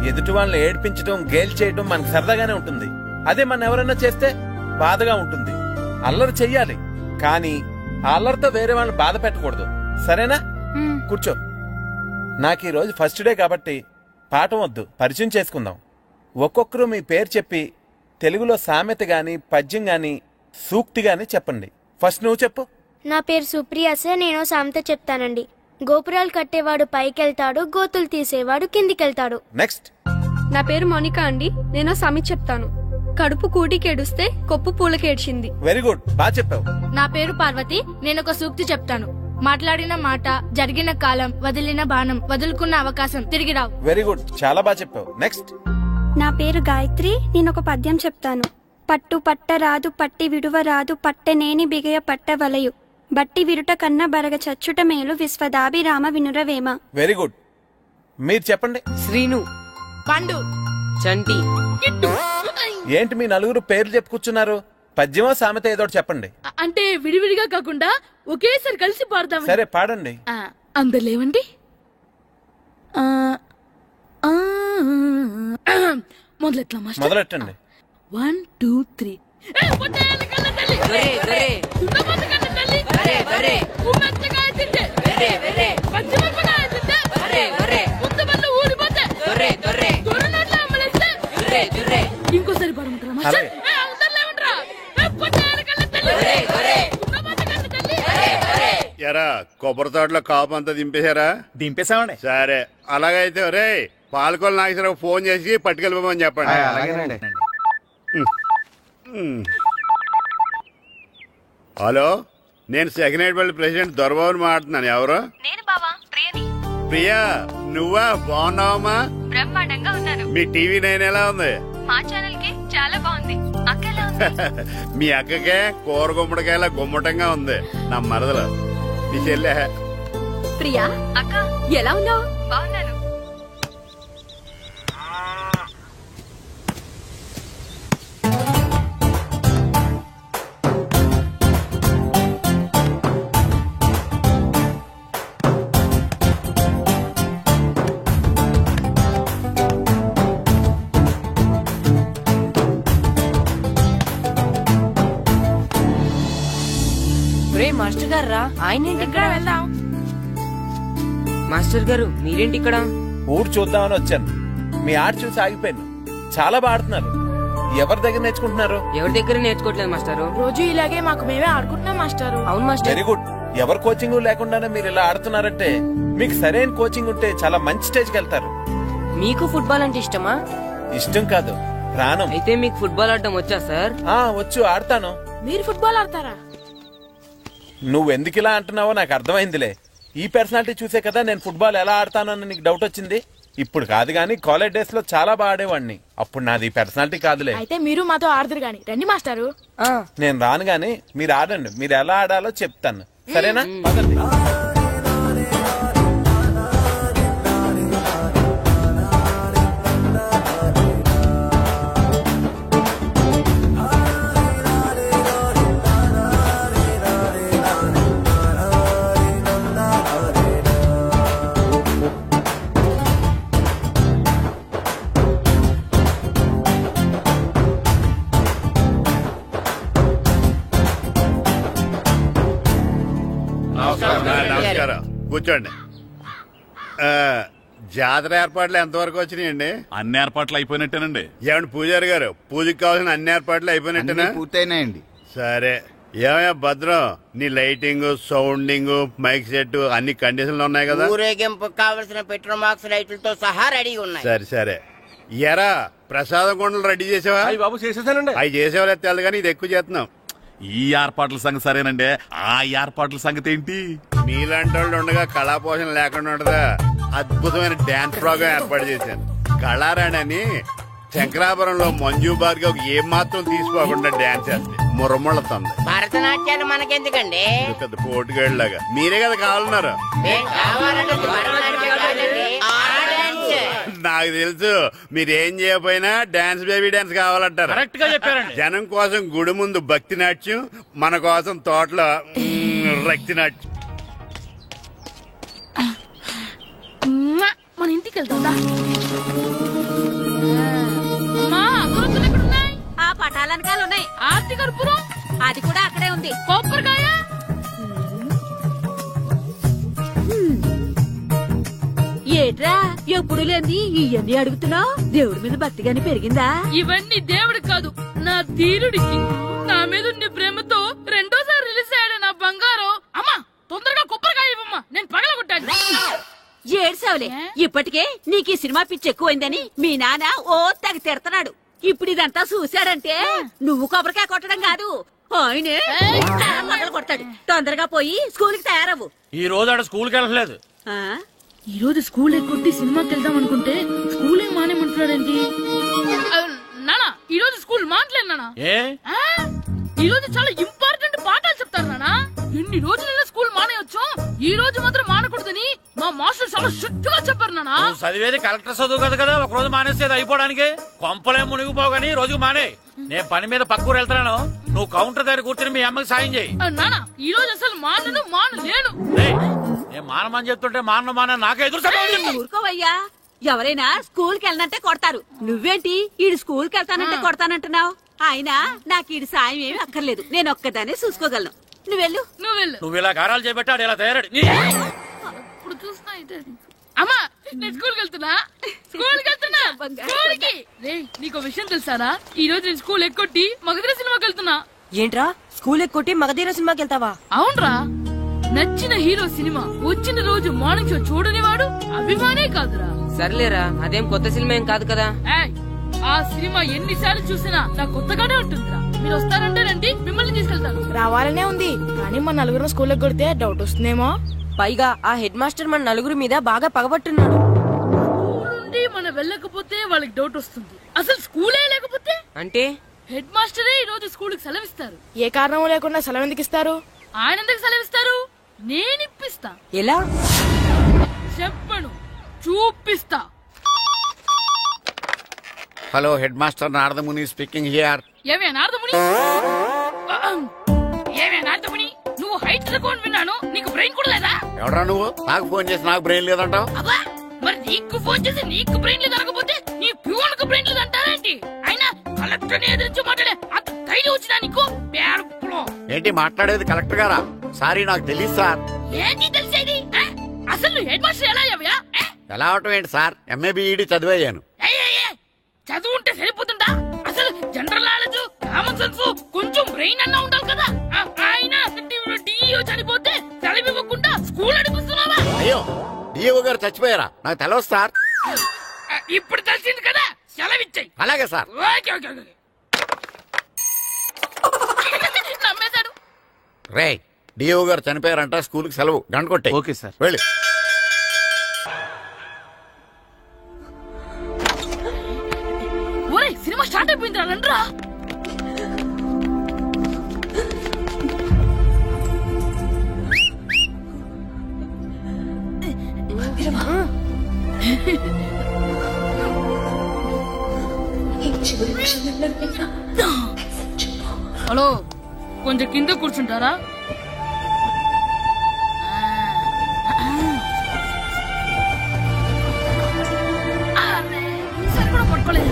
ఎదుటి వాళ్ళని ఏడ్పించడం, గేల్ చేయడం మనకు సరదాగానే ఉంటుంది. అదే మన ఎవరన్నా చేస్తే బాధగా ఉంటుంది. అల్లరి చెయ్యాలి, కానీ ఆ అల్లరితో వేరే వాళ్ళని బాధ పెట్టకూడదు, సరేనా? కూర్చో. నాకు ఈ రోజు ఫస్ట్ డే కాబట్టి పాఠం వద్దు, పరిచయం చేసుకుందాం. ఒక్కొక్కరు మీ పేరు చెప్పి తెలుగులో సామెత గాని, పద్యం గాని, సూక్తి గాని చెప్పండి. ఫస్ట్ నువ్వు చెప్పు. నా పేరు సుప్రియ సార్. నేను సామెత చెప్తానండి. గోపురాలు కట్టేవాడు పైకెళ్తాడు, గోతులు తీసేవాడు కిందికెళ్తాడు. నెక్స్ట్. నా పేరు మోనికా అండి. నేను సామెత చెప్తాను. కడుపు కూటికేడుస్తే కొప్పు పూలకేడ్చింది. వెరీ గుడ్, బాగా చెప్పావు. నా పేరు పార్వతి. నేను ఒక సూక్తి చెప్తాను. మాట్లాడిన మాట, జరిగిన కాలం, వదిలిన బాణం, వదులుకున్న అవకాశం తిరిగి రావు. వెరీ గుడ్, చాలా బాగా చెప్పావు. నెక్స్ట్. నా పేరు గాయత్రి. నేను ఒక పద్యం చెప్తాను. పట్టు పట్ట రాదు, పట్టి విడువ రాదు, పట్టనేని బిగయ పట్ట వలయు, బట్టి విరుట కన్నా బరగ చచ్చుట మేలు, విశ్వదాభిరామ వినురవేమ. Very good. మీరు చెప్పండి. శ్రీను, పండు, చంటి, ఏంటి మీ నలుగురు పేర్లు చెప్పుకూర్చున్నారు? పద్యమో సామెత ఏదో చెప్పండి. అంటే విడివిడిగా కాకుండా ఒకేసారి కలిసి పాడతాం. సరే, పాడండి. అందరు లేవండి. మొదలెట్టండి. 1 2 3. ఇంకోసారి పడమంటారా? ఎరా కొబ్బరి తోటలో కాపు అంతా దింపేశారా? దింపేశామండి. సరే, అలాగైతే రే పాలకొల్లు నాగేశ్వరరావు ఫోన్ చేసి పట్టుకెళ్ళిపోమని చెప్పండి. హలో, నేను సెకండ్ హెడ్ బల్లి ప్రెసిడెంట్ దొరబాబుని మాట్లాడుతున్నాను. ఎవరు? ప్రియా, నువ్వా? బాగున్నావమ్మా? బ్రహ్మాండంగా ఉన్నాను. మీ టీవీ 9 ఎలా ఉంది? మా ఛానల్ కి చాలా బాగుంది. మీ అక్కకే కూర గుమ్మడికాయలా గుమ్మటంగా ఉంది నా మరదలు. మీ చెల్లె ప్రియా అక్క ఎలా ఉన్నావు? బాగున్నాను. మాస్టర్ గారు రా, ఆయన ఇక్కడ వెళ్దాం. మాస్టర్ గారు మీరేంటి ఇక్కడ? ఊరు చూద్దామని వచ్చాను. మీ ఆట చూసి ఆగిపోయాను. చాలా బాగా ఆడుతున్నారు. ఎవరి దగ్గర నేర్చుకుంటున్నారు? ఎవరి దగ్గర నేర్చుకోవట్లేదు మాస్టారు. రోజు ఇలాగే మాకు మేమే ఆడుకుంటున్నాం మాస్టారు. అవును మాస్టర్. Very good. ఎవరి కోచింగ్ లేకుండానే మీరు ఇలా ఆడుతున్నారంటే మీకు సరైన కోచింగ్ ఉంటే చాలా మంచి స్టేజ్కి వెళ్తారు. మీకు ఫుట్బాల్ అంటే ఇష్టమా? ఇష్టం కాదు, ప్రాణం. అయితే మీకు ఫుట్బాల్ ఆడటం వచ్చా సార్? వచ్చు, ఆడతాను. మీరు ఫుట్బాల్ ఆడతారా? నువ్వెందుకు ఇలా అంటున్నావో నాకు అర్థమైందిలే. ఈ పర్సనాలిటీ చూసే కదా నేను ఫుట్బాల్ ఎలా ఆడతానని నీకు డౌట్ వచ్చింది. ఇప్పుడు కాదు గానీ కాలేజ్ డేస్ లో చాలా బాగా ఆడేవాడిని. అప్పుడు నాది పర్సనాలిటీ కాదులే. అయితే మీరు మాతో ఆడదురు గాని రండి మాస్టారు. నేను రాను గాని మీరు ఆడండి. మీరు ఎలా ఆడాలో చెప్తాను, సరేనా? పదండి. నమస్కారం, కూర్చోండి. జాతర ఏర్పాట్లు ఎంతవరకు వచ్చినాయండి? అన్ని ఏర్పాట్లు అయిపోయినట్టేనండి. ఏమండి పూజారి గారు, పూజకి కావాల్సిన అన్ని ఏర్పాట్లు అయిపోయినట్టేనా? పూర్తయినాయండి. సరే. ఏమయ్యా భద్రం, నీ లైటింగ్, సౌండింగ్, మైక్ సెట్ అన్ని కండిషన్లు ఉన్నాయి కదా? ఊరేగింపు కావలసిన పెట్రోల్ మార్క్స్ లైట్లతో సహా రెడీ ఉన్నాయి. సరే సరే. ఎరా ప్రసాదం కొండలు రెడీ చేసావా? బాబు చేసేసానండి. అవి చేసేవాళ్ళు తెలు కానీ ఇది ఎక్కువ చేస్తున్నాం. ఈ ఏర్పాట్ల సంగతి సరేనండి, ఆ ఏర్పాట్ల సంగతి ఏంటి? మీలాంటి వాళ్ళు ఉండగా కళాపోషణ లేకుండా ఉండదా? అద్భుతమైన డాన్స్ ప్రోగ్రాం ఏర్పాటు చేశాను. కళారాణి అని శంకరాపురంలో మంజు భార్గవ్ ఏం మాత్రం తీసుకోకుండా డాన్స్ చేస్తే మురముళ్ళతుంది. భరతనాట్యాలు మనకెందుకండి? పెద్ద పోటుగాళ్ళలాగా మీరే కదా కావాలన్నారు. నాకు తెలుసు మీరేం చేయకపోయినా డాన్స్ బేబీ డాన్స్ కావాలంటారు. కరెక్ట్ గా చెప్పారండి. జనం కోసం గుడి ముందు భక్తి నాట్యం, మన కోసం తోటలో రక్తి నాట్యం. మన ఇంటికి వెళ్తుందా? అమ్మా, అగరొత్తులు ఎక్కడున్నాయి? ఆ పటాలనకాలు ఉన్నాయి. ఆర్తి కర్పూరం అది కూడా అక్కడే ఉంది. కొబ్బరికాయ ఏట్రా ఎప్పుడు లేని ఇవన్నీ అడుగుతున్నావు? దేవుడి మీద భక్తిగాని పెరిగిందా? ఇవన్నీ దేవుడికి కాదు, నా ధీరుడికి. నా మీద ఉండే ప్రేమతో రెండోసారి రిలీజ్ అయ్యాడు నా బంగారం. అమ్మా తొందరగా కొబ్బరికాయ ఇవ్వమ్మా, నేను పగలగొట్టాను. ఏడ్సావులే, ఇప్పటికే నీకు ఈ సినిమా పిచ్చి ఎక్కువైందని మీ నాన్న ఓ తెగ తిడతాడు. ఇప్పుడు ఇదంతా చూశాడంటే నువ్వు కొబ్బరికాయ కొట్టడం కాదు, ఆయనే పగలు కొడతాడు. తొందరగా పోయి స్కూల్ కి తయారవు. ఈ రోజు ఆడ స్కూల్ కి వెళ్ళలేదు. ఈ రోజు స్కూల్ ఎక్కొట్టి సినిమాకి వెళ్దాం అనుకుంటే స్కూల్ ఏం మానేమంటున్నాడేంటి? నానా ఈ రోజు స్కూల్ మానట్లేదు నానా. ఈ రోజు చాలా ఇంపార్టెంట్ పాఠాలు చెప్తారు నానా. ఎన్ని రోజులైనా స్కూల్ మానేయొచ్చు, ఈ రోజు మాత్రం మానకూడదని మా మాస్టర్ చాలా స్ట్రిక్ట్ గా చెప్పారు నానా. చదివేది కలెక్టర్ చదువు కదా కదా, ఒక రోజు మానేసేది అయిపోవడానికి. కొంపలే మునిగిపోగాని రోజు మానే. నేను పని మీద పక్కూరు వెళ్తున్నాను, నువ్వు కౌంటర్ దగ్గర కూర్చొని మీ అమ్మకి సాయం చేయి. నానా ఈ రోజు అసలు మానలేను. నేను మానమని చెప్తుంటే మాన నాకే ఎదురు. ఊరుకోవయ్యా, ఎవరైనా స్కూల్ కి వెళ్ళనంటే కొడతారు. నువ్వేంటి ఈడు స్కూల్ కి వెళ్తానంటే కొడతానంటున్నావు? అయినా నాకు ఈడు సాయం ఏమి అక్కర్లేదు, నేను ఒక్కదాన్ని చూసుకోగలను. నువ్వెళ్ళు. నువ్వు ఇలా గారాలు చేపెట్టాడు ఇలా తయారడు. ఇప్పుడు చూస్తున్నా అమ్మా, నేను స్కూల్కి వెళ్తున్నా. స్కూల్కి నీకు విషయం తెలుసారా? ఈ రోజు నేను స్కూల్ ఎక్కొట్టి మగధీర సినిమాకి వెళ్తున్నా. ఏంట్రా స్కూల్ ఎక్కొట్టి మగధీర సినిమాకి వెళ్తావా? అవునరా, నచ్చిన హీరో సినిమా వచ్చిన రోజు మార్నింగ్ షో చూడని వాడు అభిమానే కాదురా. సర్లేరా, అదేం కొత్త సినిమా ఏం కాదు కదా. ఆ సినిమా ఎన్నిసార్లు చూసినా నాకు కొత్తగానే ఉంటుందిరా. మీరు వస్తారంటే రండి, మిమ్మల్ని తీసుకెళ్తాను. రావాలనే ఉంది కానీ మన నలుగురు స్కూల్కి కొడితే డౌట్ వస్తుందేమో. పైగా ఆ హెడ్ మాస్టర్ మన నలుగురి మీద బాగా పగబట్టున్నాడు. నుండి మనం వెళ్ళకపోతే వాళ్ళకి డౌట్ వస్తుంది. అసలు స్కూలే లేకపోతే అంటే హెడ్ మాస్టరే ఈ రోజు స్కూల్ కి సెలవిస్తారు. ఏ కారణం లేకుండా సెలవు ఎందుకు ఇస్తారు? ఆయన ఎందుకు సెలవిస్తారు? నేను ఇప్పిస్తా. ఎలా చెప్పను, చూపిస్తా. Hello head master Naradamuni speaking here. ఏమే నారదముని, ఏమే నారదముని, నువ్వు హైట్ తక్కువ విన్నాను, నీకు బ్రెయిన్ కూడా లేదా? ఎవడరా నువ్వు? నాకు ఫోన్ చేసి నాకు బ్రెయిన్ లేదంటావు? అబ్బా, మరి నీకు ఫోన్ చేసి నీకు బ్రెయిన్ లేదు అనకపోతే నీ ప్యూన్ కు బ్రెయిన్ లేదు అంటారేంటి? అయినా కలెక్టర్ ని ఎదిరించి మాట్లాడే అంత ధైర్యం వచ్చినా నీకు? ఏంటి మాట్లాడేది కలెక్టర్ గారా? సారీ నాకు తెలియదు సార్. ఏంటి తెలిసేది? అసలు నువ్వు హెడ్ మాస్టర్ ఎలా అయ్యావా? ఎలా అవటం ఏంటి సార్, ఎంఏ బిఈడి చదివయ్యాను. చదువు ఉంటే సరిపోతుందా? అసలు జనరల్ నాలెడ్జ్, కామన్ సెన్స్, కొంచెం బ్రెయిన్ అన్నా ఉండాలి కదా. ఆయన డిఇఓ చనిపోతే సెలవివ్వకుండా స్కూల్ నడిపిస్తున్నావా? అయ్యో, డిఓ గారు చచ్చిపోయారా? నాకు తెలవదు సార్. ఇప్పుడు తెలిసింది కదా, సెలవిచ్చాయి. అలాగే సార్. నమ్మేశాడు. రే, డిఓ గారు చనిపోయారంట, స్కూల్ కి సెలవు, గంట కొట్టే. Okay sir. వెళ్ళి. ఒరే, సినిమా స్టార్ట్ అయిపోయింది రండ్రా. హలో, కొంచెం కింద కూర్చుంటారా? ఈసారి కూడా పట్టుకోలేదు.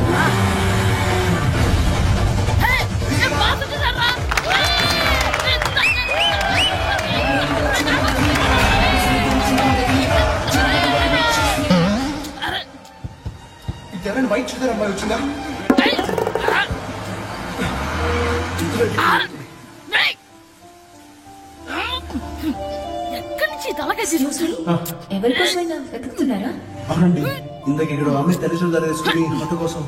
వైట్ చూద్దరు అమ్మాయి వచ్చిందా? ఎక్కడి నుంచి తలకాయ తీసుకొచ్చాడు? ఎవరికోసమైనా వెతుకుతున్నారా? అవునండి, ఇందాక ఇక్కడ అమ్మాయి తల్లిదండ్రులు తీసుకుని ఫోటో కోసం.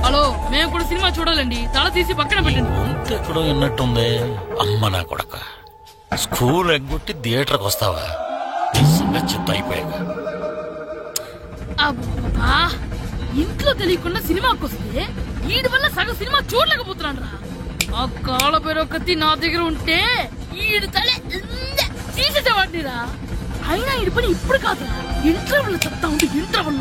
హలో, మేము కూడా సినిమా చూడాలండి, తల తీసి పక్కన పెట్టండి. ఎక్కడో విన్నట్టుంది. అమ్మ నా కొడక, స్కూల్ ఎగ్గొట్టి థియేటర్కి వస్తావా? చెత్త అయిపోయాక అబ్బా, ఇంట్లో తెలియకుండా సినిమాకి వస్తే వీడి వల్ల సగం సినిమా చూడలేకపోతున్నాను రా. ఆ కాళ్ళ పేరు కత్తి నా దగ్గర ఉంటే ఈడు తలే తీసేసేవాడిని రా. అయినా ఈడి పని ఇప్పుడు కాదురా, ఇంటర్వెల్ చెప్తా ఉంటే ఇంటర్వెల్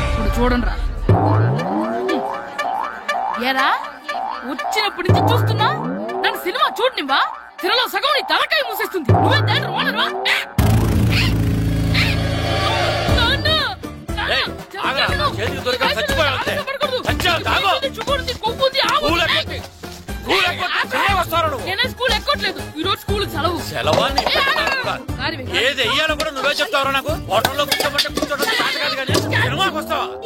ఇప్పుడు చూడండి రా. ఏరా, వచ్చినప్పటి నుంచి చూస్తున్నా, నన్ను సినిమా చూడనివ్వా? తిరలో సగం నీ తలకాయ మూసేస్తుంది. నువ్వే దాని రోనరువా? నేనే స్కూల్ ఎక్కట్లేదు, ఈ రోజు స్కూల్ సెలవు. ఏది వెయ్యాలో కూడా నువ్వే చెప్తావరా? నాకు హోటల్లో కూర్చోబట్టే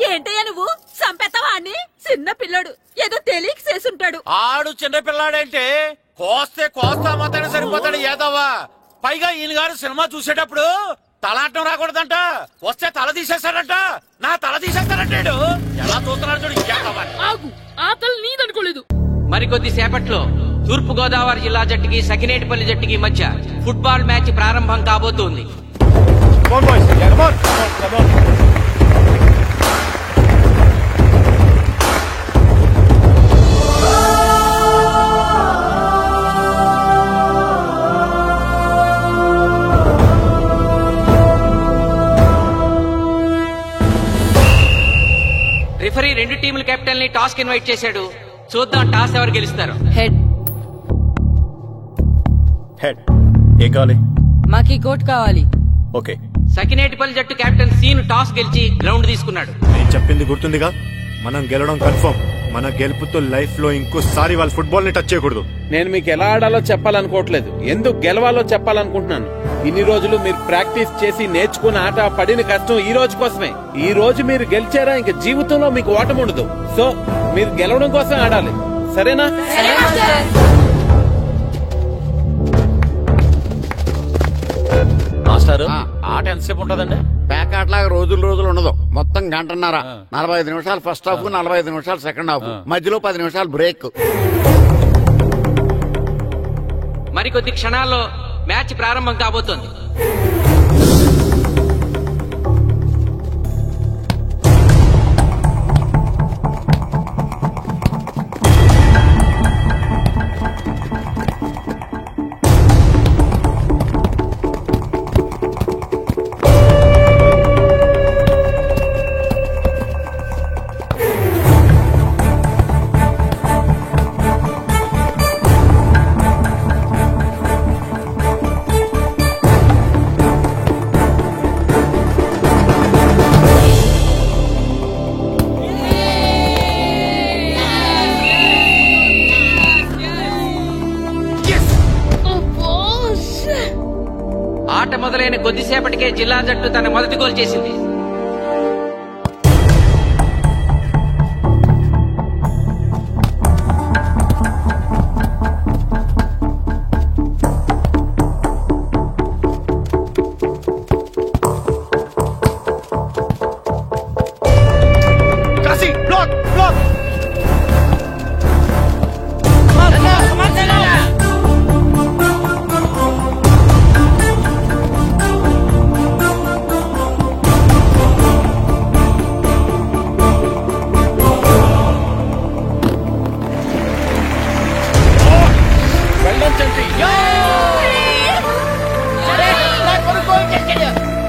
ఏంటయ్యా నువ్వు? సంపెత్తవా అని? చిన్న పిల్లడు ఏదో తెలియక చేసుంటాడు. ఆడు చిన్న పిల్లాడంటే కోస్తే కోస్తా మాత్రమే సరిపోతాడు ఏదవ్వా. పైగా ఈయన గారు సినిమా చూసేటప్పుడు తలాటం రాకూడదంట, వస్తే తల తీసేస్తాడంట. నా తల తీసేస్తాడంటాడు. ఎలా చూస్తున్నాడు చూడు. ఆగు, ఆ తల నీదనుకోలేదు. మరికొద్ది సేపట్లో తూర్పు గోదావరి జిల్లా జట్టుకి సకినేటిపల్లి జట్టుకి మధ్య ఫుట్బాల్ మ్యాచ్ ప్రారంభం కాబోతోంది. రిఫరీ రెండు టీముల కెప్టెన్ ని టాస్ కి ఇన్వైట్ చేశాడు. చూద్దాం టాస్ ఎవరు గెలుస్తారు. హెడ్. హెడ్. ఏం కావాలి? మాకి కోట్ కావాలి. ఓకే. సకినేటిపల్లి జట్టు కెప్టెన్ సీన్ టాస్ గెలిచి గ్రౌండ్ తీసుకున్నాడు. నేను చెప్పింది గుర్తుందిగా, మనం గెలవడం కన్ఫర్మ్. మన గెలుపుతో లైఫ్ లో ఇంకోసారి వాళ్ళ ఫుట్బాల్ ని టచ్ చేయకూడదు. నేను మీకు ఎలా ఆడాలో చెప్పాలనుకోవట్లేదు, ఎందుకు గెలవాలో చెప్పాలనుకుంటున్నాను. ఇన్ని రోజులు మీరు ప్రాక్టీస్ చేసి నేర్చుకున్న ఆట పడిన కష్టం ఈ రోజు కోసమే. ఈ రోజు మీరు గెలిచారా, ఇంక జీవితంలో మీకు ఓటమి ఉండదు. సో మీరు గెలవడం కోసం ఆడాలి, సరేనా? మాస్టర్, ఆట ఎంతసేపు ఉంటదండి? ప్యాక్ ఆటలాగా రోజులు ఉండదు, మొత్తం గంటన్నర. 45 నిమిషాలు ఫస్ట్ హాఫ్, 45 నిమిషాలు సెకండ్ హాఫ్, మధ్యలో 10 నిమిషాలు బ్రేక్. మరికొద్ది క్షణాల్లో మ్యాచ్ ప్రారంభం కాబోతోంది. ఆట మొదలైన కొద్దిసేపటికే జిల్లా జట్టు తన మొదటి గోల్ చేసింది.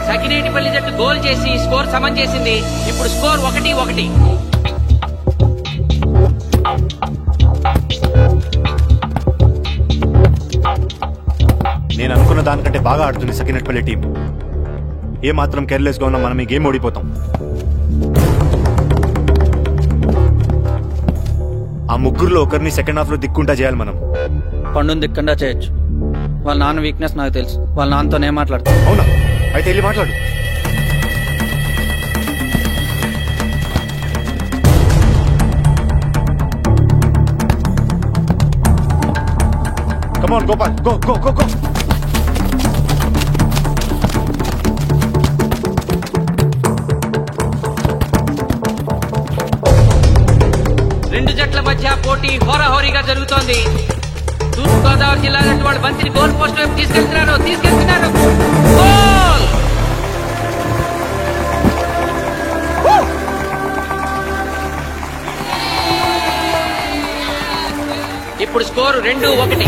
సకినేటిపల్లి జట్టు గోల్ చేసి స్కోర్ సమం చేసింది. ఇప్పుడు స్కోర్ 1-1. నేను అనుకున్న దానికంటే బాగా ఆడుతుంది సకినేటిపల్లి టీం. ఏ మాత్రం కేర్లెస్ గా ఉన్నా మనం ఈ గేమ్ ఓడిపోతాం. ఆ ముగ్గురులో ఒకరిని సెకండ్ హాఫ్ లో దిక్కుంటా చేయాలి మనం. పండుని దిక్కుండా చేయొచ్చు. వాళ్ళ నాన్న వీక్నెస్ నాకు తెలుసు. వాళ్ళ నాన్నతో నేను మాట్లాడతాను. అవునా? అయితే వెళ్ళి మాట్లాడు. Come on, Gopal. Go, go, go, go. రెండు జట్ల మధ్య పోటీ హోరాహోరీగా జరుగుతోంది. తూర్పు గోదావరి జిల్లా జట్టు వాళ్ళు బంతిని గోల్ పోస్ట్ వైపు తీసుకెళ్తున్నారు. గోల్! ఇప్పుడు స్కోరు 2-1.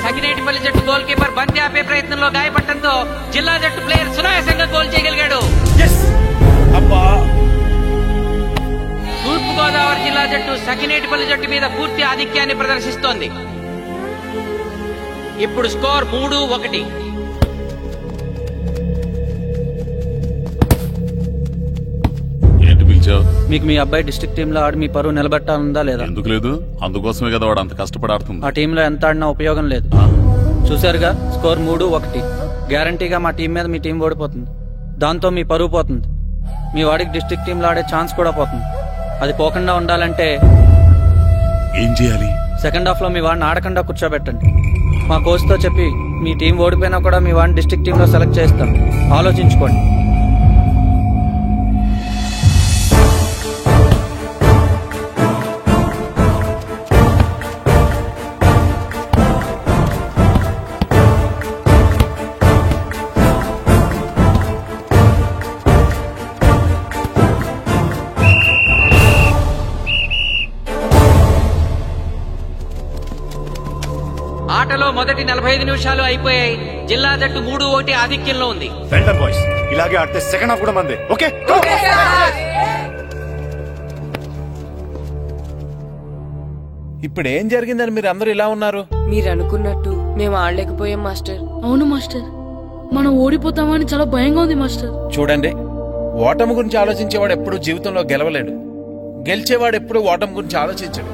సకినేటిపల్లి జట్టు గోల్ కీపర్ బంతి ఆపే ప్రయత్నంలో గాయపడటంతో జిల్లా జట్టు ప్లేయర్ సునాయాసంగా గోల్ చేయగలిగాడు. తూర్పు గోదావరి జిల్లా జట్టు సకినేటిపల్లి జట్టు మీద పూర్తి ఆధిక్యాన్ని ప్రదర్శిస్తోంది. ఇప్పుడు స్కోర్ 3-1. మీకు మీ అబ్బాయి డిస్ట్రిక్ట్ టీమ్ లో ఆడి మీ పరువు నిలబెట్టాలందా లేదా? ఎందుకు లేదు? అందుకోసమే కదా వాడు అంత కష్టపడి ఆడుతుంది. ఆ టీంలో ఎంత ఆడినా ఉపయోగం లేదు. చూసారుగా, స్కోర్ 3-1. గ్యారంటీగా మా టీం మీద మీ టీం ఓడిపోతుంది. దాంతో మీ పరువు పోతుంది. మీ వాడికి డిస్ట్రిక్ట్ టీంలో ఆడే ఛాన్స్ కూడా పోతుంది. అది పోకుండా ఉండాలంటే ఏం చేయాలి? సెకండ్ హాఫ్ లో మీ వాడిని ఆడకుండా కూర్చోబెట్టండి. మా కోచ్ తో చెప్పి మీ టీం ఓడిపోయినా కూడా మీ వాడిని డిస్ట్రిక్ట్ టీంలో సెలెక్ట్ చేస్తాం. ఆలోచించుకోండి. ఆటలో మొదటి 45 నిమిషాలు అయిపోయాయి. జిల్లా జట్టు 3-1 ఆధిక్యంలో ఉంది. ఇలాగే ఆడితే సెకండ్ హాఫ్ కూడా మందే. ఓకే, ఇప్పుడు ఏం జరిగిందని మీరు అందరూ ఇలా ఉన్నారు? మీరు అనుకున్నట్టు మేము ఆడలేకపోయాం మాస్టర్. అవును మాస్టర్, మనం ఓడిపోతామని చాలా భయంగా ఉంది మాస్టర్. చూడండి, ఓటమి గురించి ఆలోచించేవాడు ఎప్పుడు జీవితంలో గెలవలేడు, గెలిచేవాడు ఎప్పుడు ఓటమి గురించి ఆలోచించడు.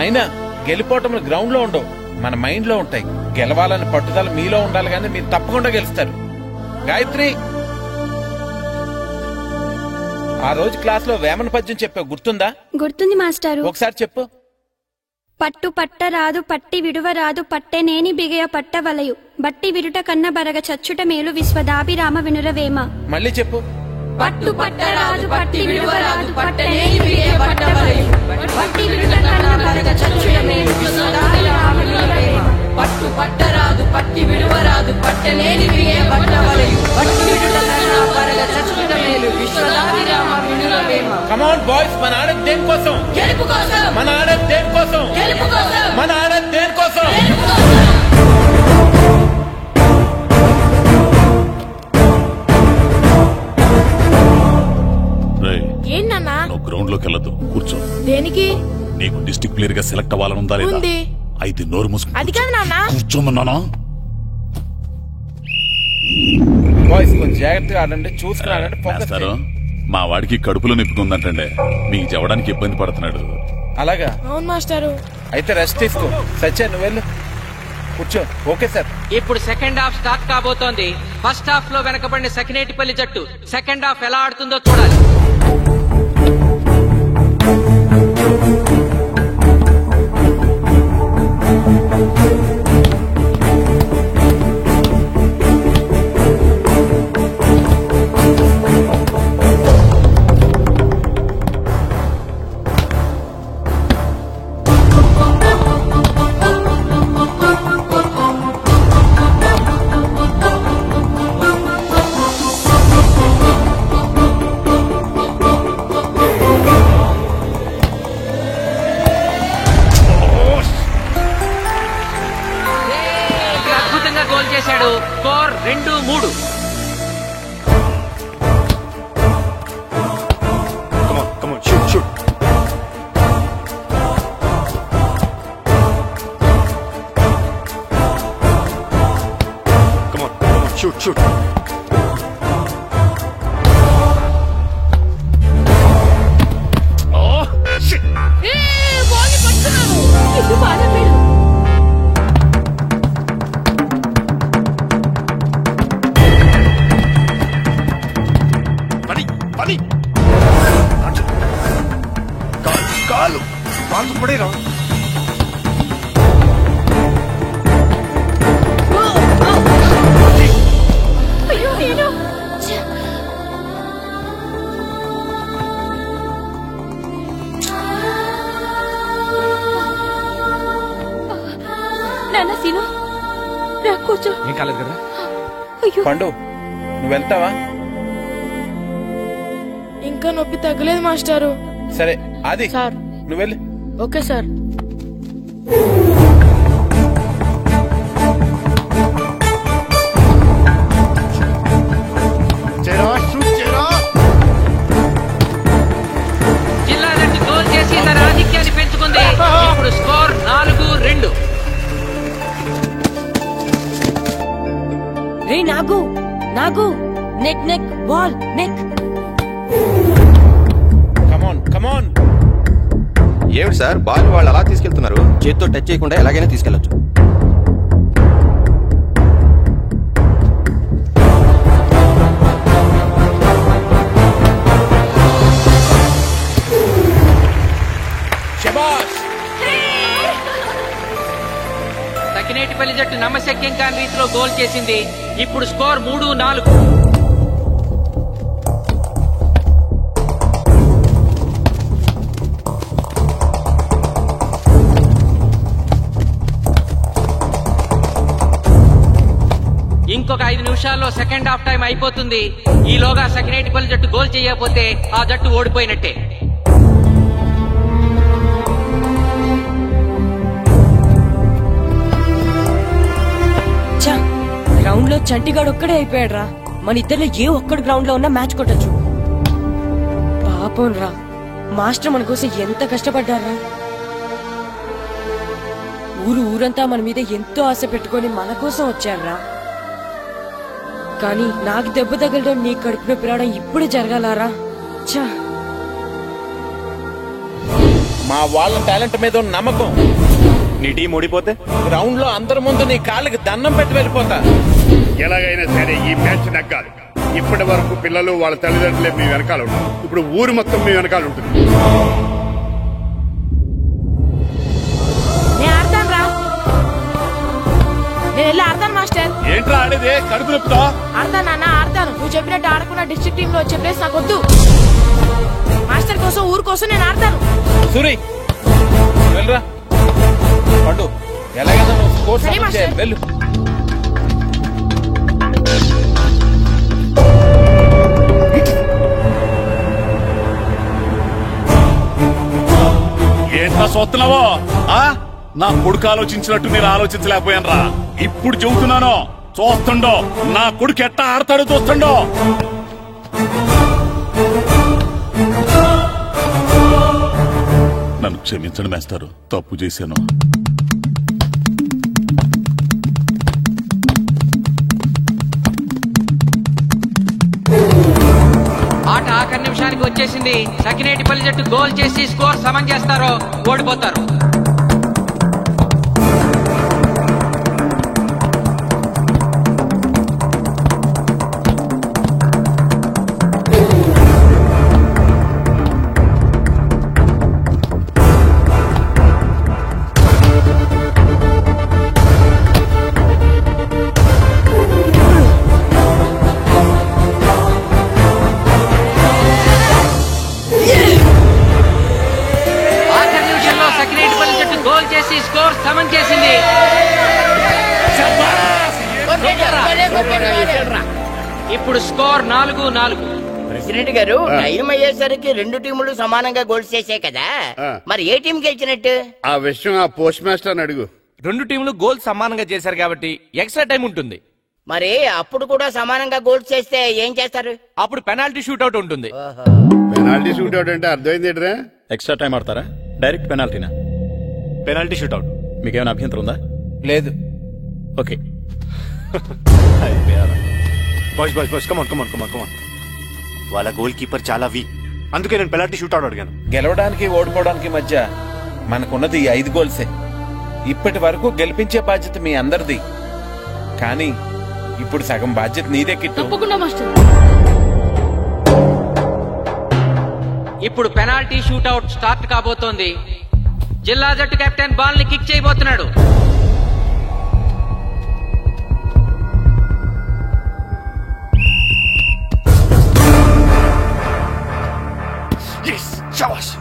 అయినా గెలిపోవటంలో గ్రౌండ్ లో ఉండవు, మన మైండ్ లో ఉంటాయి. గెలవాలని పట్టుదల మీలో ఉండాలి, కానీ మీరు తప్పకుండా గెలుస్తారు. గాయత్రి, ఆ రోజు క్లాస్ లో వేమన పద్యం చెప్పావు, గుర్తుందా? గుర్తుంది మాస్టారు. ఒకసారి చెప్పు. పట్టు పట్ట రాదు పట్టి విడువ రాదు పట్టెనేని బిగయ పట్టవలయు బట్టి విరుట కన్న బరగ చచ్చుట మేలు విశ్వదాభిరామ వినురవేమ. మళ్ళీ చెప్పు. పట్టు పట్ట రాదు పట్టి విడువ రాదు పట్టనేని బిగయ పట్టవలయు బట్టి విరుట కన్న బరగ చచ్చుట మేలు విశ్వదాభిరామ వినురవేమ. పట్టు పట్ట రాదు పట్టి విడువ రాదు పట్టనేని బిగయ పట్టవలయు బట్టి విరుట కన్న బరగ చచ్చుట మేలు విశ్వదాభిరామ వినురవేమ. కమ్ ఆన్ బాయ్స్, మన ఆడేది దేనికోసం? గెలుపు కోసం. మన ఆడేది దేనికోసం? గెలుపు కోసం. మన ఆడేది దేనికోసం? ఏంటన్నా? నువ్వు గ్రౌండ్ లోకి వెళ్ళదు, కూర్చో. దేనికి? నీకు డిస్ట్రిక్ట్ ప్లేయర్ గా సెలెక్ట్ అవ్వాలనుందా లేదా? ఉంది. అయితే నోరు మూసుకుని అది కాదు నాన్న. కూర్చోమన్నానా? బాయ్స్ కొంచెం జాగ్రత్తగా ఆడండి, చూసుకున్నారంటే ఫోకస్ మాస్టారు, మా వాడికి కడుపులో నొప్పుకుందంటండి, మీకు చెప్పడానికి ఇబ్బంది పడుతున్నాడు. అలాగా? అవును మాస్టారు. అయితే రెస్ట్ తీసుకో. సత్య నువ్వు వెళ్ళు, కూర్చో. Okay sir. ఇప్పుడు సెకండ్ హాఫ్ స్టార్ట్ కాబోతోంది. ఫస్ట్ హాఫ్ లో వెనకబడిన సకినేటిపల్లి జట్టు సెకండ్ హాఫ్ ఎలా ఆడుతుందో చూడాలి. గోల్ చేశాడు. Score 2-3. Come on, shoot. Come on, shoot. Oh, shit. Ball పట్టుకున్నాను. ఇది బాగా మేలు. పని కాలు పడేరా. అయ్యో నేను నాన్న సీను రా కూర్చో. ఏం కాలేదు కదా? అయ్యో పండు, నువ్వు వెళ్తావా? ఇంకా నొప్పి తగ్గలేదు మాస్టారు. సరే అది సార్ నువ్వు వెళ్ళి. Okay sir. జిల్లా జట్టు గోల్ చేసి తన ఆధిక్యాన్ని పెంచుకుంది. ఇప్పుడు స్కోర్ 4-2. రే నాగు నెక్ బాల్ నెక్. కమాన్. ఏమిటి సార్, బాల్ వాళ్ళు అలా తీసుకెళ్తున్నారు? చేతితో టచ్ చేయకుండా ఎలాగైనా తీసుకెళ్లొచ్చు. సకినేటిపల్లి జట్టు నమ్మశక్యం కాని రీతిలో గోల్ చేసింది. ఇప్పుడు స్కోర్ 3-4. ఇంకొక 5 నిమిషాల్లో సెకండ్ హాఫ్ టైం అయిపోతుంది. ఈలోగా సకినేటిపల్లి జట్టు గోల్ చేయకపోతే ఆ జట్టు ఓడిపోయినట్టే. గ్రౌండ్ లో చంటిగాడు ఒక్కడే అయిపోయాడు రా. మన ఇద్దరిలో ఏ ఒక్కడు గ్రౌండ్ లో ఉన్నా మ్యాచ్ కొట్టచ్చు. పాపం రా, మాస్టర్ మన కోసం ఎంత కష్టపడ్డారా. ఊరంతా మన మీద ఎంతో ఆశ పెట్టుకొని మన కోసం వచ్చాడ్రా. కానీ నాకు దెబ్బ తగలడం, నీ కడుపు నొప్పి రావడం ఇప్పుడే జరగాలారా? ఛా! మా వాళ్ళ టాలెంట్ మీద ఉన్న నమ్మకం. నీ టీం ఓడిపోతే గ్రౌండ్ లో అందరి ముందు నీ కాళ్ళకి దండం పెట్టి వెళ్ళిపోతా. ఎలాగైనా సరే ఈ మ్యాచ్ నగ్గాలి. ఇప్పటి వరకు పిల్లలు వాళ్ళ తల్లిదండ్రులే మీ వెనకాల ఉంటారు. ఇప్పుడు ఊరు మొత్తం మీ వెనకాల ఉంటుంది. నేను వెళ్ళి ఆడతాను మాస్టర్. ఏంట్రా ఆడేది? కడుపు నొప్పుతో ఆడతాను నాన్న, ఆడతాను. నువ్వు చెప్పినట్టు ఆడకుండా డిస్ట్రిక్ట్ టీమ్ లో వచ్చే ప్లేస్ నాకు వద్దు. మాస్టర్ కోసం, ఊరు కోసం నేను ఆడతాను. సూరి వెళ్ళరా. పండు ఎలాగైనా నువ్వు స్కోర్ సరే సాధించే. మాస్టర్. వెళ్ళు. ఏంట్రా చూస్తున్నావో? నా కొడుకు ఆలోచించినట్టు నేను ఆలోచించలేకపోయాను రా. ఇప్పుడు చెబుతున్నాను, చూస్తుండో నా కొడుకు ఎట్టా ఆడతాడో చూస్తుండో. నన్ను క్షమించండి మేస్తారు, తప్పు చేశాను. ఆట ఆఖరి నిమిషానికి వచ్చేసింది. సకినేటిపల్లి జట్టు గోల్ చేసి స్కోర్ సమం చేస్తారో ఓడిపోతారు. ఇప్పుడు స్కోర్ 4-4. ప్రెసిడెంట్ గారు, టైం అయ్యేసరికి రెండు టీములు సమానంగా గోల్స్ చేసే కదా, మరి ఏ టీం గెలిచినట్టు? ఆ విషయం ఆ పోస్ట్ మాస్టర్ అడుగు. రెండు టీంలు గోల్ సమానంగా చేశారు కాబట్టి ఎక్స్ట్రా టైం ఉంటుంది. మరి అప్పుడు కూడా సమానంగా గోల్స్ చేస్తే ఏం చేస్తారు? అప్పుడు పెనాల్టీ షూట్అవుట్ ఉంటుంది. పెనాల్టీ షూట్అవుట్ అంటే అర్థమైంది ఏంట్రా? ఎక్స్ట్రా టైం ఆడతారా? డైరెక్ట్ పెనాల్టీనా? Penalty shootout. మీకేమైనా అభ్యంతరం ఉందా? లేదు. ఓకే. Boys come on. వాళ్ళ గోల్ కీపర్ చాలా వీక్, అందుకే నేను పెనాల్టీ షూట్అవుట్ అడిగాను. గెలవడానికి ఓడిపోవడానికి మధ్య మనకున్నది 5 గోల్సే. ఇప్పటి వరకు గెలిపించే బాధ్యత మీ అందరిది. కానీ ఇప్పుడు సగం బాధ్యత నీదే కిట్టు. తప్పకుండా మాస్టర్. ఇప్పుడు పెనాల్టీ షూట్అవుట్ స్టార్ట్ కాబోతోంది. జిల్లా జట్టు కెప్టెన్ బాల్ ని కిక్ చేయబోతున్నాడు. Shabash!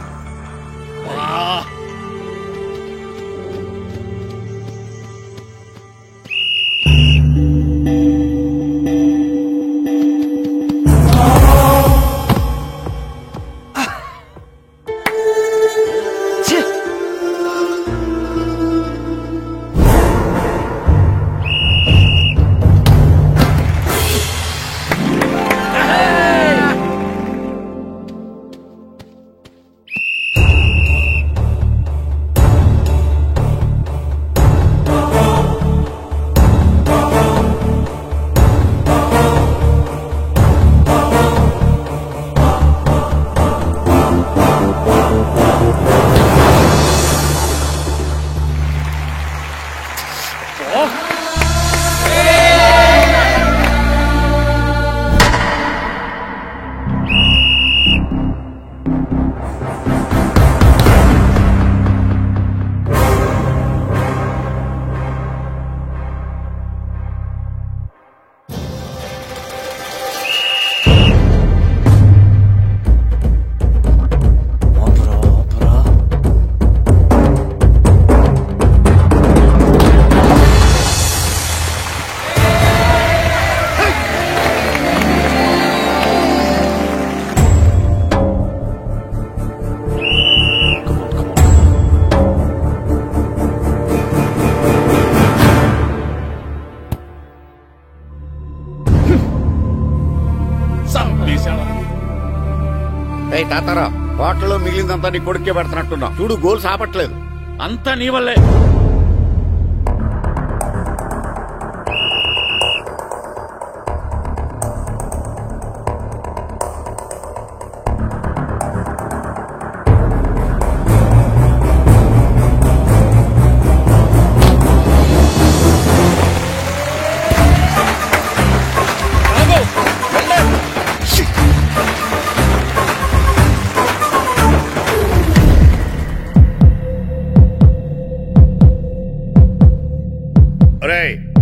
తాతారా, హోటల్లో మిగిలిందంతా నీ కొడుకే పెడుతున్నట్టున్నా. చూడు, గోల్స్ ఆపట్లేదు. అంతా నీ వల్లే.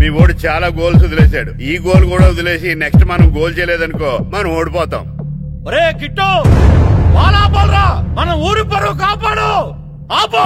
మీ ఓడి చాలా గోల్స్ వదిలేశాడు. ఈ గోల్ కూడా వదిలేసి నెక్స్ట్ మనం గోల్ చేయలేదనుకో మనం ఓడిపోతాం. ఒరే కిట్టు బాల్ ఆపాలరా, మన ఊరి పరువు కాపాడు. ఆపో.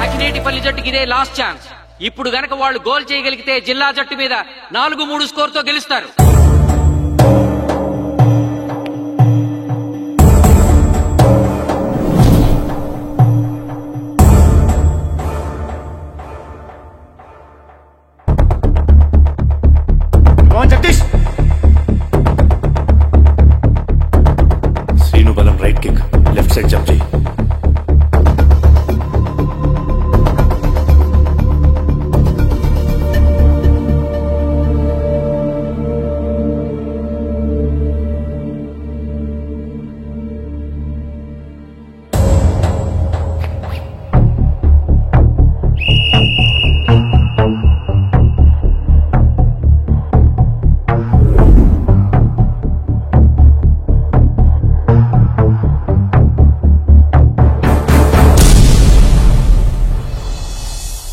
సకినేటిపల్లి జట్టుకి ఇదే లాస్ట్ ఛాన్స్. ఇప్పుడు గనక వాళ్ళు గోల్ చేయగలిగితే జిల్లా జట్టు మీద 4-3 స్కోర్ తో గెలుస్తారు. జగదీష్, శ్రీను బలం right kick, left side jump చేయి.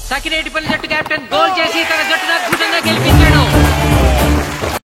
సకినేటిపల్లి జట్టు కెప్టెన్ గోల్ చేసి తన జట్టును అద్భుతంగా గెలిపించాడు.